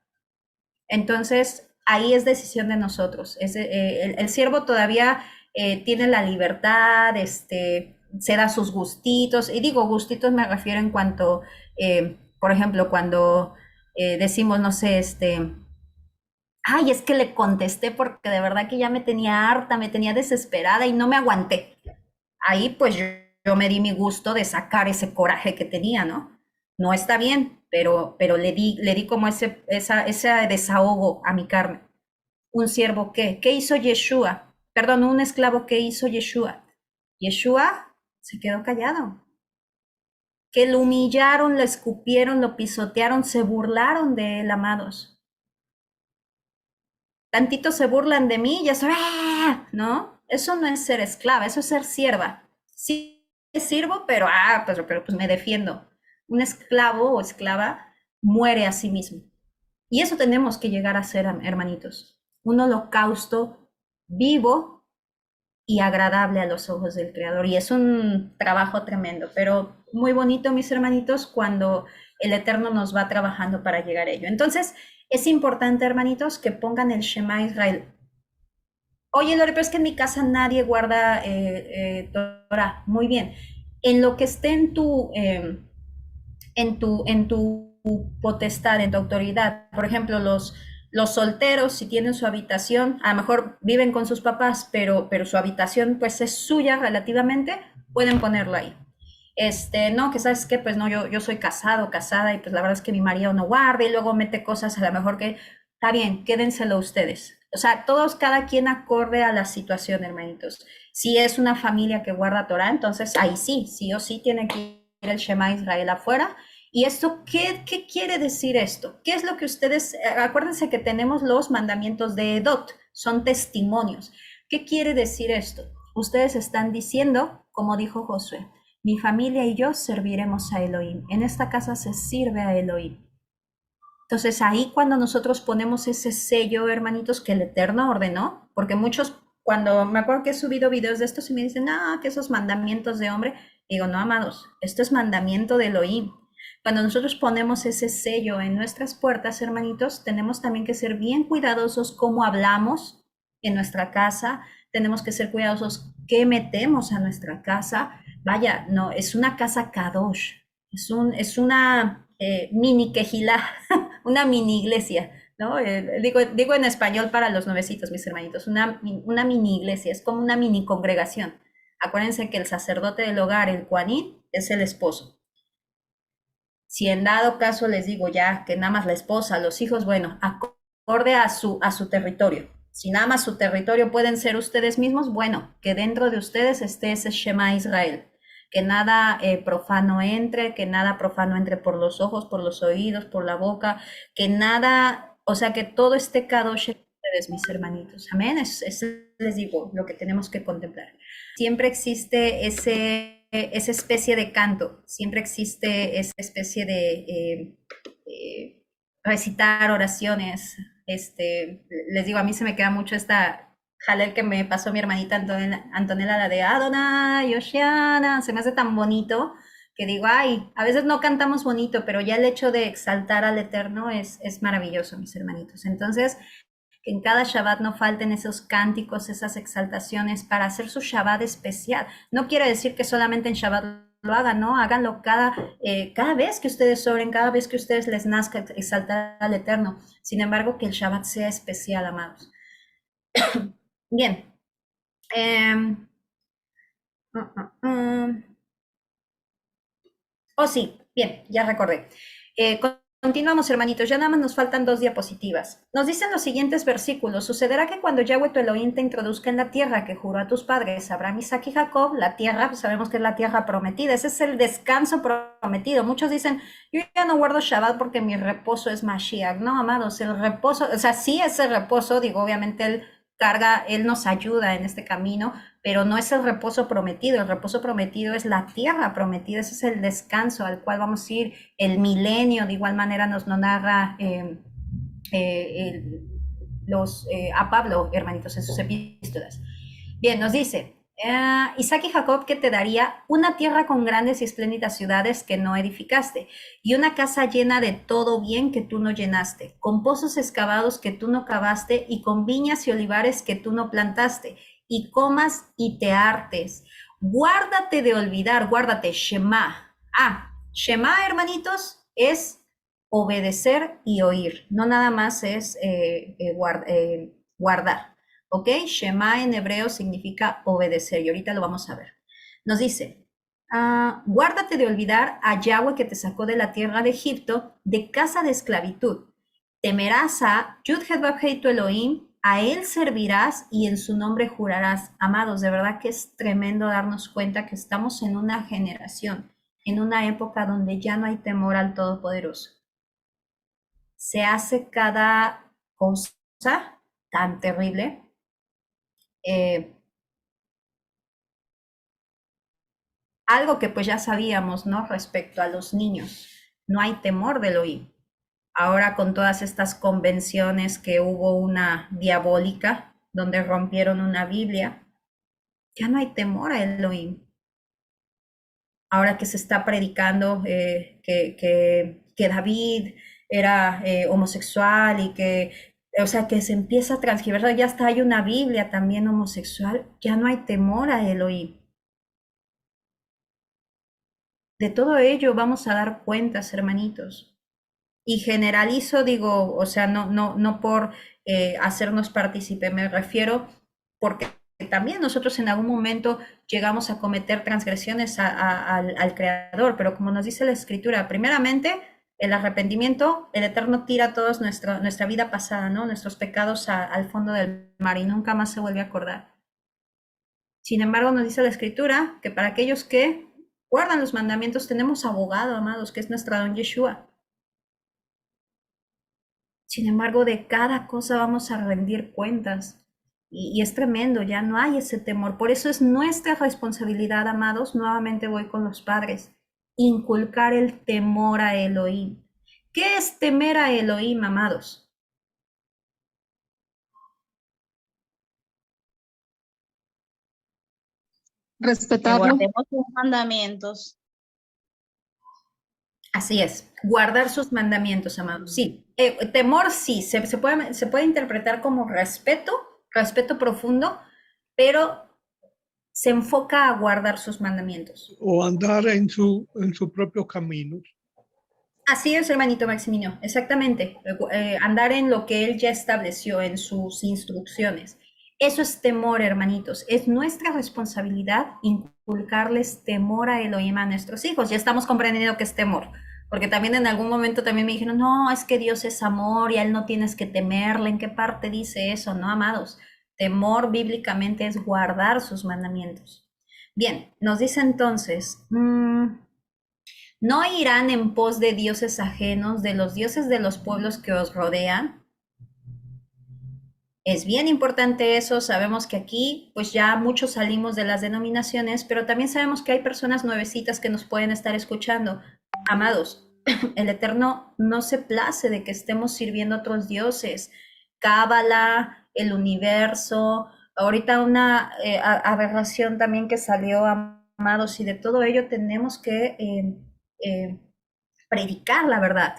Entonces, ahí es decisión de nosotros. El siervo todavía tiene la libertad, se da sus gustitos, y digo gustitos me refiero en cuanto, por ejemplo, cuando decimos, no sé, ay, es que le contesté porque de verdad que ya me tenía harta, me tenía desesperada y no me aguanté. Ahí pues yo me di mi gusto de sacar ese coraje que tenía, ¿no? No está bien, pero le di como ese desahogo a mi carne. ¿Un siervo qué? ¿Qué hizo Yeshua? Perdón, un esclavo, ¿qué hizo Yeshua? Yeshua se quedó callado. Que lo humillaron, lo escupieron, lo pisotearon, se burlaron de él, amados. Tantito se burlan de mí, ya soy, ¿no? Eso no es ser esclava, eso es ser sierva. Sí sirvo, pero pues me defiendo. Un esclavo o esclava muere a sí mismo. Y eso tenemos que llegar a ser, hermanitos. Un holocausto vivo y agradable a los ojos del Creador. Y es un trabajo tremendo, pero muy bonito, mis hermanitos, cuando el Eterno nos va trabajando para llegar a ello. Entonces, es importante, hermanitos, que pongan el Shema Israel. Oye, Lore, pero es que en mi casa nadie guarda Torah. Muy bien. En lo que esté en tu potestad, en tu autoridad. Por ejemplo, los solteros, si tienen su habitación, a lo mejor viven con sus papás, pero su habitación pues es suya relativamente, pueden ponerlo ahí. No, que sabes qué, pues no, yo soy casado, casada, y pues la verdad es que mi marido no guarda y luego mete cosas a lo mejor que, está bien, quédenselo ustedes. O sea, todos, cada quien acorde a la situación, hermanitos. Si es una familia que guarda Torah, entonces ahí sí o sí tiene que ir el Shema Israel afuera. ¿Y esto qué quiere decir esto? ¿Qué es lo que ustedes, acuérdense que tenemos los mandamientos de Edot, son testimonios. ¿Qué quiere decir esto? Ustedes están diciendo, como dijo Josué, mi familia y yo serviremos a Elohim. En esta casa se sirve a Elohim. Entonces ahí cuando nosotros ponemos ese sello, hermanitos, que el Eterno ordenó, porque muchos, cuando me acuerdo que he subido videos de estos y me dicen, que esos mandamientos de hombre, digo, no, amados, esto es mandamiento de Elohim. Cuando nosotros ponemos ese sello en nuestras puertas, hermanitos, tenemos también que ser bien cuidadosos cómo hablamos en nuestra casa, tenemos que ser cuidadosos qué metemos a nuestra casa. Vaya, no, es una casa kadosh, es una mini quejilá, una mini iglesia, ¿no? Digo en español para los nuevecitos, mis hermanitos, una mini iglesia, es como una mini congregación. Acuérdense que el sacerdote del hogar, el Kohanim, es el esposo. Si en dado caso les digo ya que nada más la esposa, los hijos, bueno, acorde a su territorio. Si nada más su territorio pueden ser ustedes mismos, bueno, que dentro de ustedes esté ese Shema Israel. Que nada profano entre, que nada profano entre por los ojos, por los oídos, por la boca, que nada, o sea, que todo esté kadosh en ustedes, mis hermanitos. Amén. Es, les digo, lo que tenemos que contemplar. Siempre existe esa especie de canto, siempre existe esa especie de recitar oraciones. Les digo, a mí se me queda mucho esta jalel que me pasó mi hermanita Antonella, la de Adonai, Oshiana, se me hace tan bonito que digo, ay, a veces no cantamos bonito, pero ya el hecho de exaltar al Eterno es maravilloso, mis hermanitos. Entonces, que en cada Shabbat no falten esos cánticos, esas exaltaciones para hacer su Shabbat especial. No quiere decir que solamente en Shabbat lo hagan, ¿no? Háganlo cada vez que ustedes sobren, cada vez que ustedes les nazca exaltar al Eterno. Sin embargo, que el Shabbat sea especial, amados. Bien. Oh, sí, bien, ya recordé. Continuamos, hermanitos, ya nada más nos faltan 2 diapositivas. Nos dicen los siguientes versículos: sucederá que cuando Yahweh tu Elohim te introduzca en la tierra que juró a tus padres, Abraham, Isaac y Jacob, la tierra, pues sabemos que es la tierra prometida, ese es el descanso prometido. Muchos dicen, yo ya no guardo Shabbat porque mi reposo es Mashiach. No, amados, el reposo, o sea, sí es el reposo, digo, obviamente Él nos ayuda en este camino, pero no es el reposo prometido. El reposo prometido es la tierra prometida, ese es el descanso al cual vamos a ir. El milenio de igual manera nos lo narra a Pablo, hermanitos, en sus epístolas. Bien, nos dice, Isaac y Jacob que te daría una tierra con grandes y espléndidas ciudades que no edificaste, y una casa llena de todo bien que tú no llenaste, con pozos excavados que tú no cavaste, y con viñas y olivares que tú no plantaste, y comas y te hartes. Guárdate de olvidar, guárdate, Shema. Shema, hermanitos, es obedecer y oír, no nada más es guardar. ¿Ok? Shema en hebreo significa obedecer y ahorita lo vamos a ver. Nos dice, guárdate de olvidar a Yahweh que te sacó de la tierra de Egipto, de casa de esclavitud. Temerás a Yud-Heh-Vav-Hei tu Elohim, a él servirás y en su nombre jurarás. Amados, de verdad que es tremendo darnos cuenta que estamos en una generación, en una época donde ya no hay temor al Todopoderoso. Se hace cada cosa tan terrible. Algo que pues ya sabíamos, ¿no? Respecto a los niños, no hay temor del Elohim. Ahora con todas estas convenciones que hubo una diabólica, donde rompieron una Biblia, ya no hay temor a Elohim. Ahora que se está predicando que David era homosexual y o sea, que se empieza a transgiversar, ya hasta hay una Biblia también homosexual, ya no hay temor a Elohim. De todo ello vamos a dar cuentas, hermanitos. Y generalizo, digo, o sea, no por hacernos partícipe, me refiero porque también nosotros en algún momento llegamos a cometer transgresiones al Creador, pero como nos dice la Escritura, primeramente el arrepentimiento, el Eterno tira toda nuestra vida pasada, ¿no? Nuestros pecados al fondo del mar y nunca más se vuelve a acordar. Sin embargo, nos dice la Escritura que para aquellos que guardan los mandamientos tenemos abogado, amados, que es nuestro don Yeshua. Sin embargo, de cada cosa vamos a rendir cuentas. Y es tremendo, ya no hay ese temor. Por eso es nuestra responsabilidad, amados, nuevamente voy con los padres, inculcar el temor a Elohim. ¿Qué es temer a Elohim, amados? Que Respetarlo. guardemos sus mandamientos. Así es, guardar sus mandamientos, amados. Sí, temor sí, se puede interpretar como respeto, respeto profundo, pero se enfoca a guardar sus mandamientos. o andar en sus propios caminos. Así es, hermanito Maximino, exactamente. Andar en lo que él ya estableció, en sus instrucciones. Eso es temor, hermanitos. Es nuestra responsabilidad inculcarles temor a Elohim a nuestros hijos. Ya estamos comprendiendo que es temor. Porque también en algún momento también me dijeron, no, es que Dios es amor y a él no tienes que temerle. ¿En qué parte dice eso? No, amados. Temor bíblicamente es guardar sus mandamientos. Bien, nos dice entonces, no irán en pos de dioses ajenos, de los dioses de los pueblos que os rodean. Es bien importante eso, sabemos que aquí pues ya muchos salimos de las denominaciones, pero también sabemos que hay personas nuevecitas que nos pueden estar escuchando. Amados, el Eterno no se place de que estemos sirviendo a otros dioses. Cábala, el universo, ahorita una aberración también que salió, amados, y de todo ello tenemos que eh, predicar la verdad,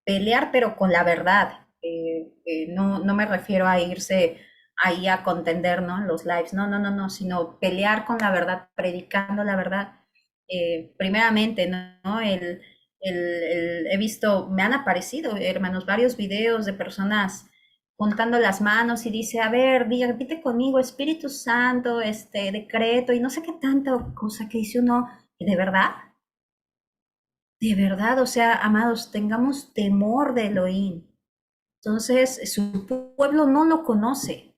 pelear pero con la verdad. No me refiero a irse ahí a contender, ¿no? En los lives, no, sino pelear con la verdad, predicando la verdad. Primeramente, ¿no? He visto, me han aparecido, hermanos, varios videos de personas juntando las manos y dice, a ver, diga, repite conmigo, Espíritu Santo, decreto, y no sé qué tanta cosa que dice uno, de verdad, o sea, amados, tengamos temor de Elohim. Entonces, su pueblo no lo conoce,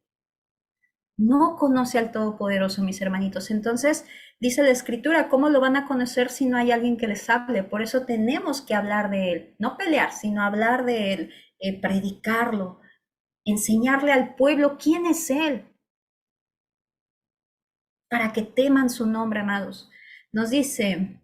no conoce al Todopoderoso, mis hermanitos. Entonces, dice la Escritura, ¿cómo lo van a conocer si no hay alguien que les hable? Por eso tenemos que hablar de Él, no pelear, sino hablar de Él, predicarlo, enseñarle al pueblo quién es Él, para que teman su nombre, amados. Nos dice,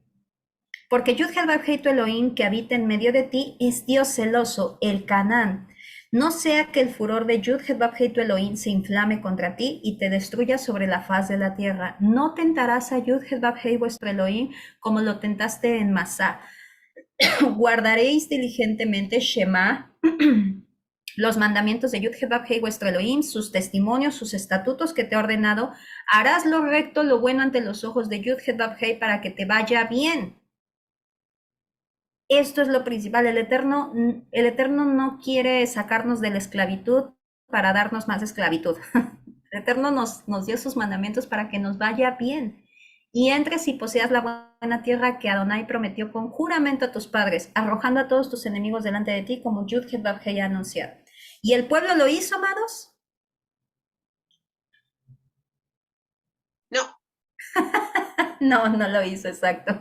porque Yud-Hel-Vav-Hei tu Elohim, que habita en medio de ti, es Dios celoso, el Canán. No sea que el furor de Yud-Hel-Vav-Hei tu Elohim se inflame contra ti y te destruya sobre la faz de la tierra. No tentarás a Yud-Hel-Vav-Hei vuestro Elohim como lo tentaste en Masá. Guardaréis diligentemente Shema, los mandamientos de Yud-Hel-Vav-Hei vuestro Elohim, sus testimonios, sus estatutos que te he ordenado. Harás lo recto, lo bueno ante los ojos de Yud-Hel-Vav-Hei para que te vaya bien. Esto es lo principal. El Eterno no quiere sacarnos de la esclavitud para darnos más esclavitud. El Eterno nos dio sus mandamientos para que nos vaya bien. Y entres y poseas la buena tierra que Adonai prometió con juramento a tus padres, arrojando a todos tus enemigos delante de ti, como Yud-Hel-Vav-Hei ha anunciado. ¿Y el pueblo lo hizo, amados? No. No lo hizo, exacto.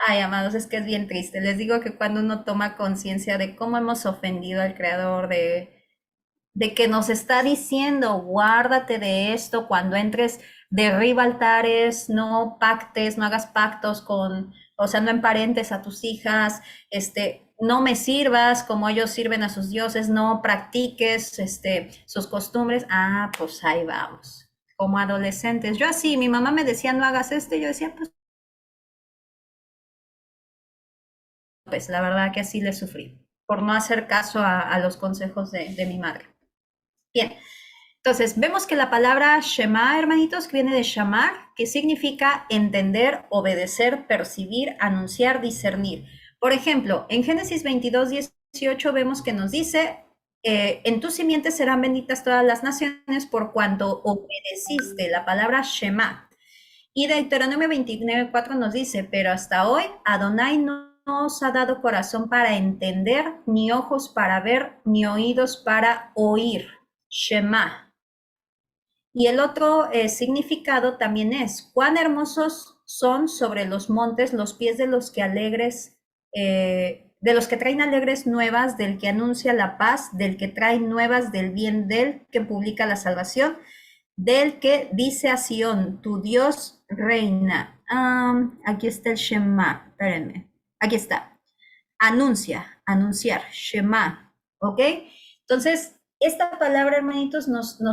Ay, amados, es que es bien triste. Les digo que cuando uno toma conciencia de cómo hemos ofendido al Creador, de que nos está diciendo, guárdate de esto, cuando entres, derriba altares, no pactes, no hagas pactos con, o sea, no emparentes a tus hijas, no me sirvas como ellos sirven a sus dioses, no practiques, sus costumbres. Ah, pues ahí vamos. Como adolescentes. Yo así, mi mamá me decía, no hagas esto, y yo decía, pues la verdad que así le sufrí, por no hacer caso a los consejos de mi madre. Bien, entonces vemos que la palabra Shema, hermanitos, que viene de Shamar, que significa entender, obedecer, percibir, anunciar, discernir. Por ejemplo, en Génesis 22:18 vemos que nos dice, en tu simiente serán benditas todas las naciones por cuanto obedeciste la palabra Shema. Y Deuteronomio 29:4 nos dice, pero hasta hoy Adonai no nos ha dado corazón para entender, ni ojos para ver, ni oídos para oír. Shema. Y el otro significado también es, cuán hermosos son sobre los montes los pies de los que alegres, de los que traen alegres nuevas, del que anuncia la paz, del que trae nuevas del bien, del que publica la salvación, del que dice a Sión, tu Dios reina. Aquí está el Shema, espérenme, aquí está. Anuncia, anunciar, Shema, ¿ok? Entonces, esta palabra, hermanitos, nos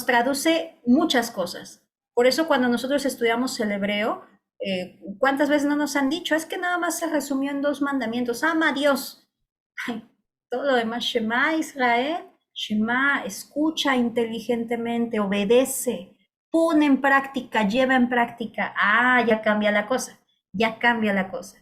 traduce muchas cosas. Por eso cuando nosotros estudiamos el hebreo, ¿Cuántas veces no nos han dicho? Es que nada más se resumió en 2 mandamientos. Ama a Dios. Ay, todo lo demás, Shema Israel, Shema, escucha inteligentemente, obedece, pone en práctica, lleva en práctica. Ah, ya cambia la cosa, ya cambia la cosa.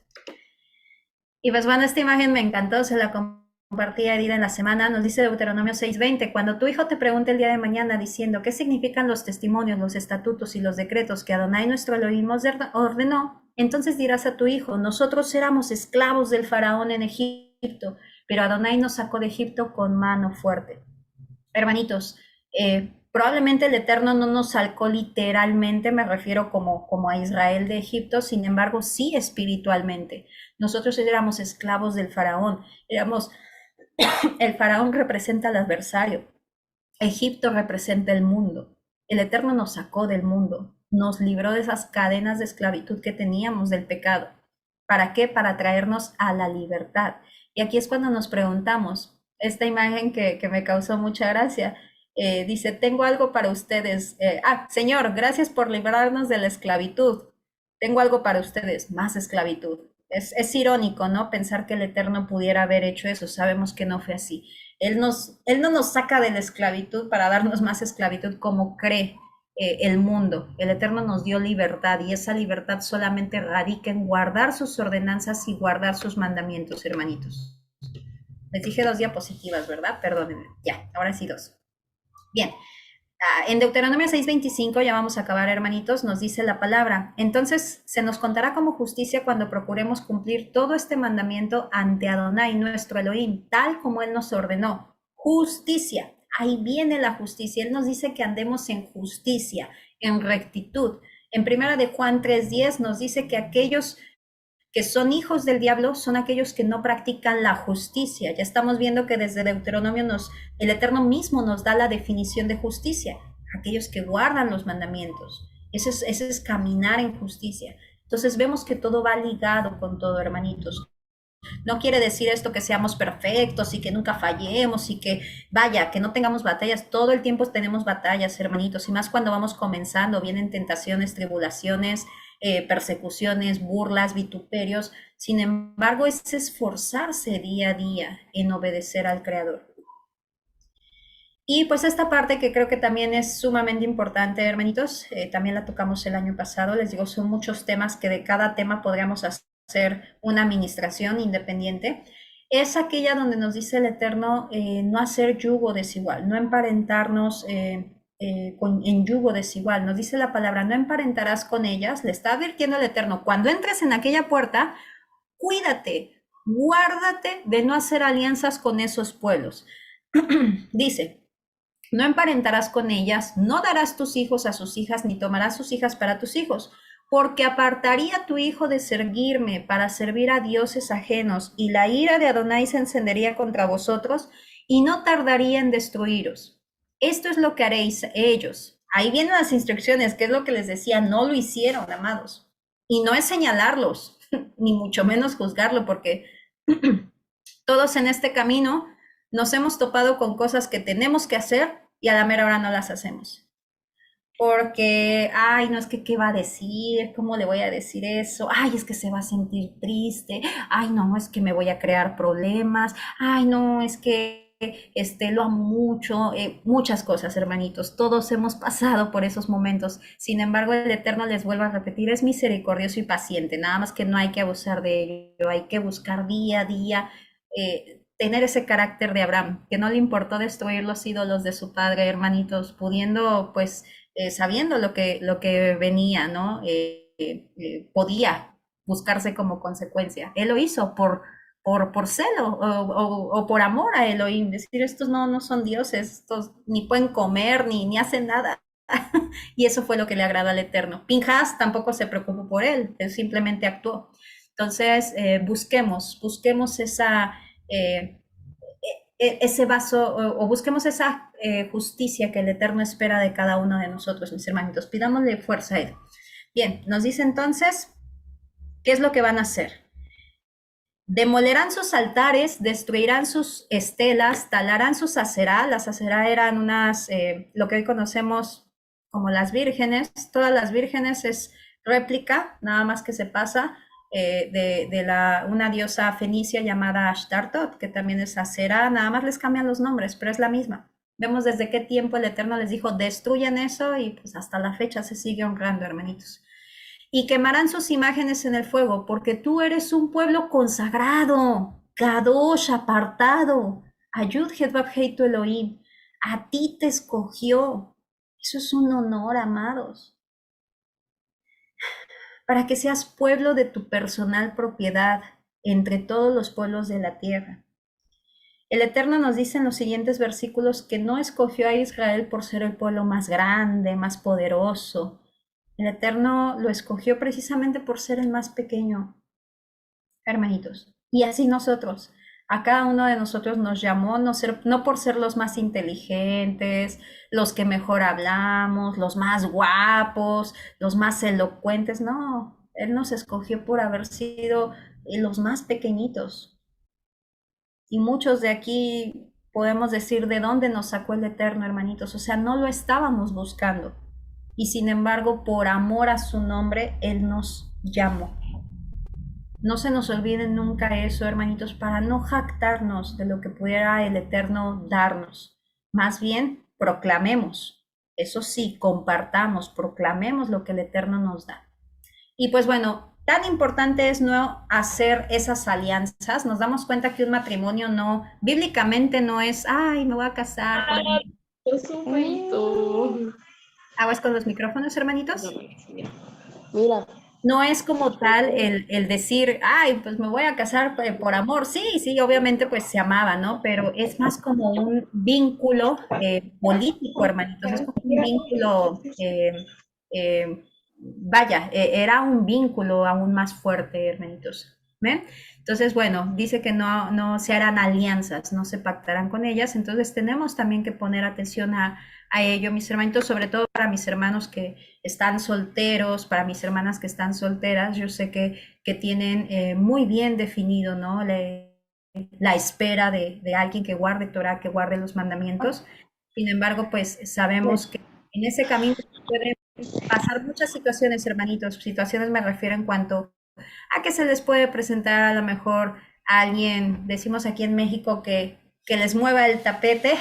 Y pues bueno, esta imagen me encantó, se la compartí a Edith en la semana, nos dice Deuteronomio 6:20, cuando tu hijo te pregunte el día de mañana diciendo qué significan los testimonios, los estatutos y los decretos que Adonai nuestro Elohim ordenó, entonces dirás a tu hijo, nosotros éramos esclavos del faraón en Egipto, pero Adonai nos sacó de Egipto con mano fuerte. Hermanitos, probablemente el Eterno no nos sacó literalmente, me refiero como a Israel de Egipto, sin embargo, sí espiritualmente. Nosotros éramos esclavos del faraón, el faraón representa al adversario, Egipto representa el mundo. El Eterno nos sacó del mundo, nos libró de esas cadenas de esclavitud que teníamos del pecado. ¿Para qué? Para traernos a la libertad. Y aquí es cuando nos preguntamos, esta imagen que me causó mucha gracia, dice, tengo algo para ustedes. Señor, gracias por librarnos de la esclavitud. Tengo algo para ustedes, más esclavitud. Es irónico, ¿no? Pensar que el Eterno pudiera haber hecho eso. Sabemos que no fue así. Él no nos saca de la esclavitud para darnos más esclavitud como cree el mundo. El Eterno nos dio libertad y esa libertad solamente radica en guardar sus ordenanzas y guardar sus mandamientos, hermanitos. Les dije 2 diapositivas, ¿verdad? Perdónenme. Ya, ahora sí 2. Bien. En Deuteronomio 6:25, ya vamos a acabar, hermanitos, nos dice la palabra. Entonces se nos contará como justicia cuando procuremos cumplir todo este mandamiento ante Adonai, nuestro Elohim, tal como Él nos ordenó. Justicia. Ahí viene la justicia. Él nos dice que andemos en justicia, en rectitud. En primera de Juan 3:10 nos dice que aquellos que son hijos del diablo son aquellos que no practican la justicia. Ya estamos viendo que desde Deuteronomio el Eterno mismo nos da la definición de justicia, aquellos que guardan los mandamientos. Ese es caminar en justicia. Entonces vemos que todo va ligado con todo, hermanitos. No quiere decir esto que seamos perfectos y que nunca fallemos y que, vaya, que no tengamos batallas. Todo el tiempo tenemos batallas, hermanitos, y más cuando vamos comenzando, vienen tentaciones, tribulaciones, persecuciones, burlas, vituperios. Sin embargo, es esforzarse día a día en obedecer al Creador. Y pues esta parte que creo que también es sumamente importante, hermanitos, también la tocamos el año pasado. Les digo, son muchos temas que de cada tema podríamos hacer una administración independiente. Es aquella donde nos dice el Eterno no hacer yugo desigual, no emparentarnos en yugo desigual. Nos dice la palabra, no emparentarás con ellas. Le está advirtiendo el Eterno, cuando entres en aquella puerta, cuídate, guárdate de no hacer alianzas con esos pueblos. Dice, no emparentarás con ellas, no darás tus hijos a sus hijas, ni tomarás sus hijas para tus hijos, porque apartaría tu hijo de seguirme para servir a dioses ajenos, y la ira de Adonai se encendería contra vosotros, y no tardaría en destruiros. Esto es lo que haréis ellos. Ahí vienen las instrucciones, que es lo que les decía, no lo hicieron, amados. Y no es señalarlos, ni mucho menos juzgarlo, porque todos en este camino nos hemos topado con cosas que tenemos que hacer y a la mera hora no las hacemos. Porque, ay, no, es que, ¿qué va a decir? ¿Cómo le voy a decir eso? Ay, es que se va a sentir triste. Ay, no, es que me voy a crear problemas. Ay, no, es que lo amo mucho. Muchas cosas, hermanitos. Todos hemos pasado por esos momentos. Sin embargo, el Eterno, les vuelvo a repetir, es misericordioso y paciente. Nada más que no hay que abusar de ello. Hay que buscar día a día tener ese carácter de Abraham, que no le importó destruir los ídolos de su padre, hermanitos, pudiendo, pues, sabiendo lo que venía, ¿no? Podía buscarse como consecuencia. Él lo hizo por celo o por amor a Elohim, decir, estos no son dioses, estos ni pueden comer, ni hacen nada. Y eso fue lo que le agradó al Eterno. Pinhas tampoco se preocupó por él simplemente actuó. Entonces, busquemos ese vaso o busquemos esa justicia que el Eterno espera de cada uno de nosotros, mis hermanitos. Pidámosle fuerza a Él. Bien, nos dice entonces, ¿qué es lo que van a hacer? Demolerán sus altares, destruirán sus estelas, talarán sus aserá. Las aserá eran unas, lo que hoy conocemos como las vírgenes. Todas las vírgenes réplica, nada más que se pasa, una diosa fenicia llamada Ashtartot, que también es Asera, nada más les cambian los nombres, pero es la misma. Vemos desde qué tiempo el Eterno les dijo, destruyan eso, y pues hasta la fecha se sigue honrando, hermanitos. Y quemarán sus imágenes en el fuego, porque tú eres un pueblo consagrado, Kadosh, apartado, Ayud Hedvab Hei tu Elohim, a ti te escogió. Eso es un honor, amados, para que seas pueblo de tu personal propiedad entre todos los pueblos de la tierra. El Eterno nos dice en los siguientes versículos que no escogió a Israel por ser el pueblo más grande, más poderoso. El Eterno lo escogió precisamente por ser el más pequeño, hermanitos. Y así nosotros. A cada uno de nosotros nos llamó no por ser los más inteligentes, los que mejor hablamos, los más guapos, los más elocuentes. No, Él nos escogió por haber sido los más pequeñitos. Y muchos de aquí podemos decir de dónde nos sacó el Eterno, hermanitos. O sea, no lo estábamos buscando. Y sin embargo, por amor a su nombre, Él nos llamó. No se nos olvide nunca eso, hermanitos, para no jactarnos de lo que pudiera el Eterno darnos. Más bien, proclamemos. Eso sí, compartamos, proclamemos lo que el Eterno nos da. Y pues bueno, tan importante es no hacer esas alianzas. Nos damos cuenta que un matrimonio no, bíblicamente no es, ay, me voy a casar. Es un feito. Aguas con los micrófonos, hermanitos. Mira. No es como tal el decir, ay, pues me voy a casar por amor. Sí, sí, obviamente pues se amaba, ¿no? Pero es más como un vínculo político, hermanitos. Es como un vínculo, vaya, era un vínculo aún más fuerte, hermanitos. ¿Ven? Entonces, bueno, dice que no se harán alianzas, no se pactarán con ellas. Entonces tenemos también que poner atención a ello, mis hermanitos, sobre todo para mis hermanos que están solteros, para mis hermanas que están solteras. Yo sé que tienen muy bien definido, ¿no? La espera de alguien que guarde Torah, que guarde los mandamientos. Sin embargo, pues sabemos que en ese camino pueden pasar muchas situaciones, hermanitos. Situaciones me refiero en cuanto a que se les puede presentar a lo mejor a alguien, decimos aquí en México, que les mueva el tapete.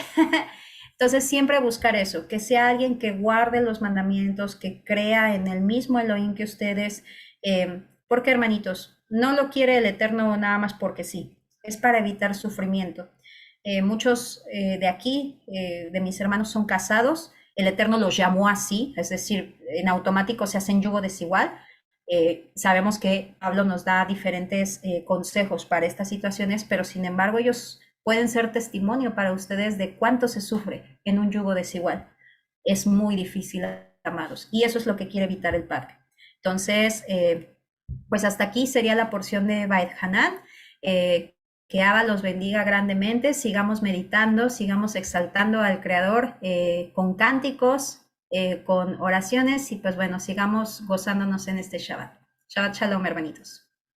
Entonces siempre buscar eso, que sea alguien que guarde los mandamientos, que crea en el mismo Elohim que ustedes, porque hermanitos, no lo quiere el Eterno nada más porque sí, es para evitar sufrimiento. Muchos de aquí, de mis hermanos, son casados, el Eterno los llamó así, es decir, en automático se hacen yugo desigual. Sabemos que Pablo nos da diferentes consejos para estas situaciones, pero sin embargo ellos pueden ser testimonio para ustedes de cuánto se sufre en un yugo desigual. Es muy difícil, amados, y eso es lo que quiere evitar el Padre. Entonces, pues hasta aquí sería la porción de Beit Hanan. Que Abba los bendiga grandemente, sigamos meditando, sigamos exaltando al Creador con cánticos, con oraciones y pues bueno, sigamos gozándonos en este Shabbat. Shabbat Shalom, hermanitos.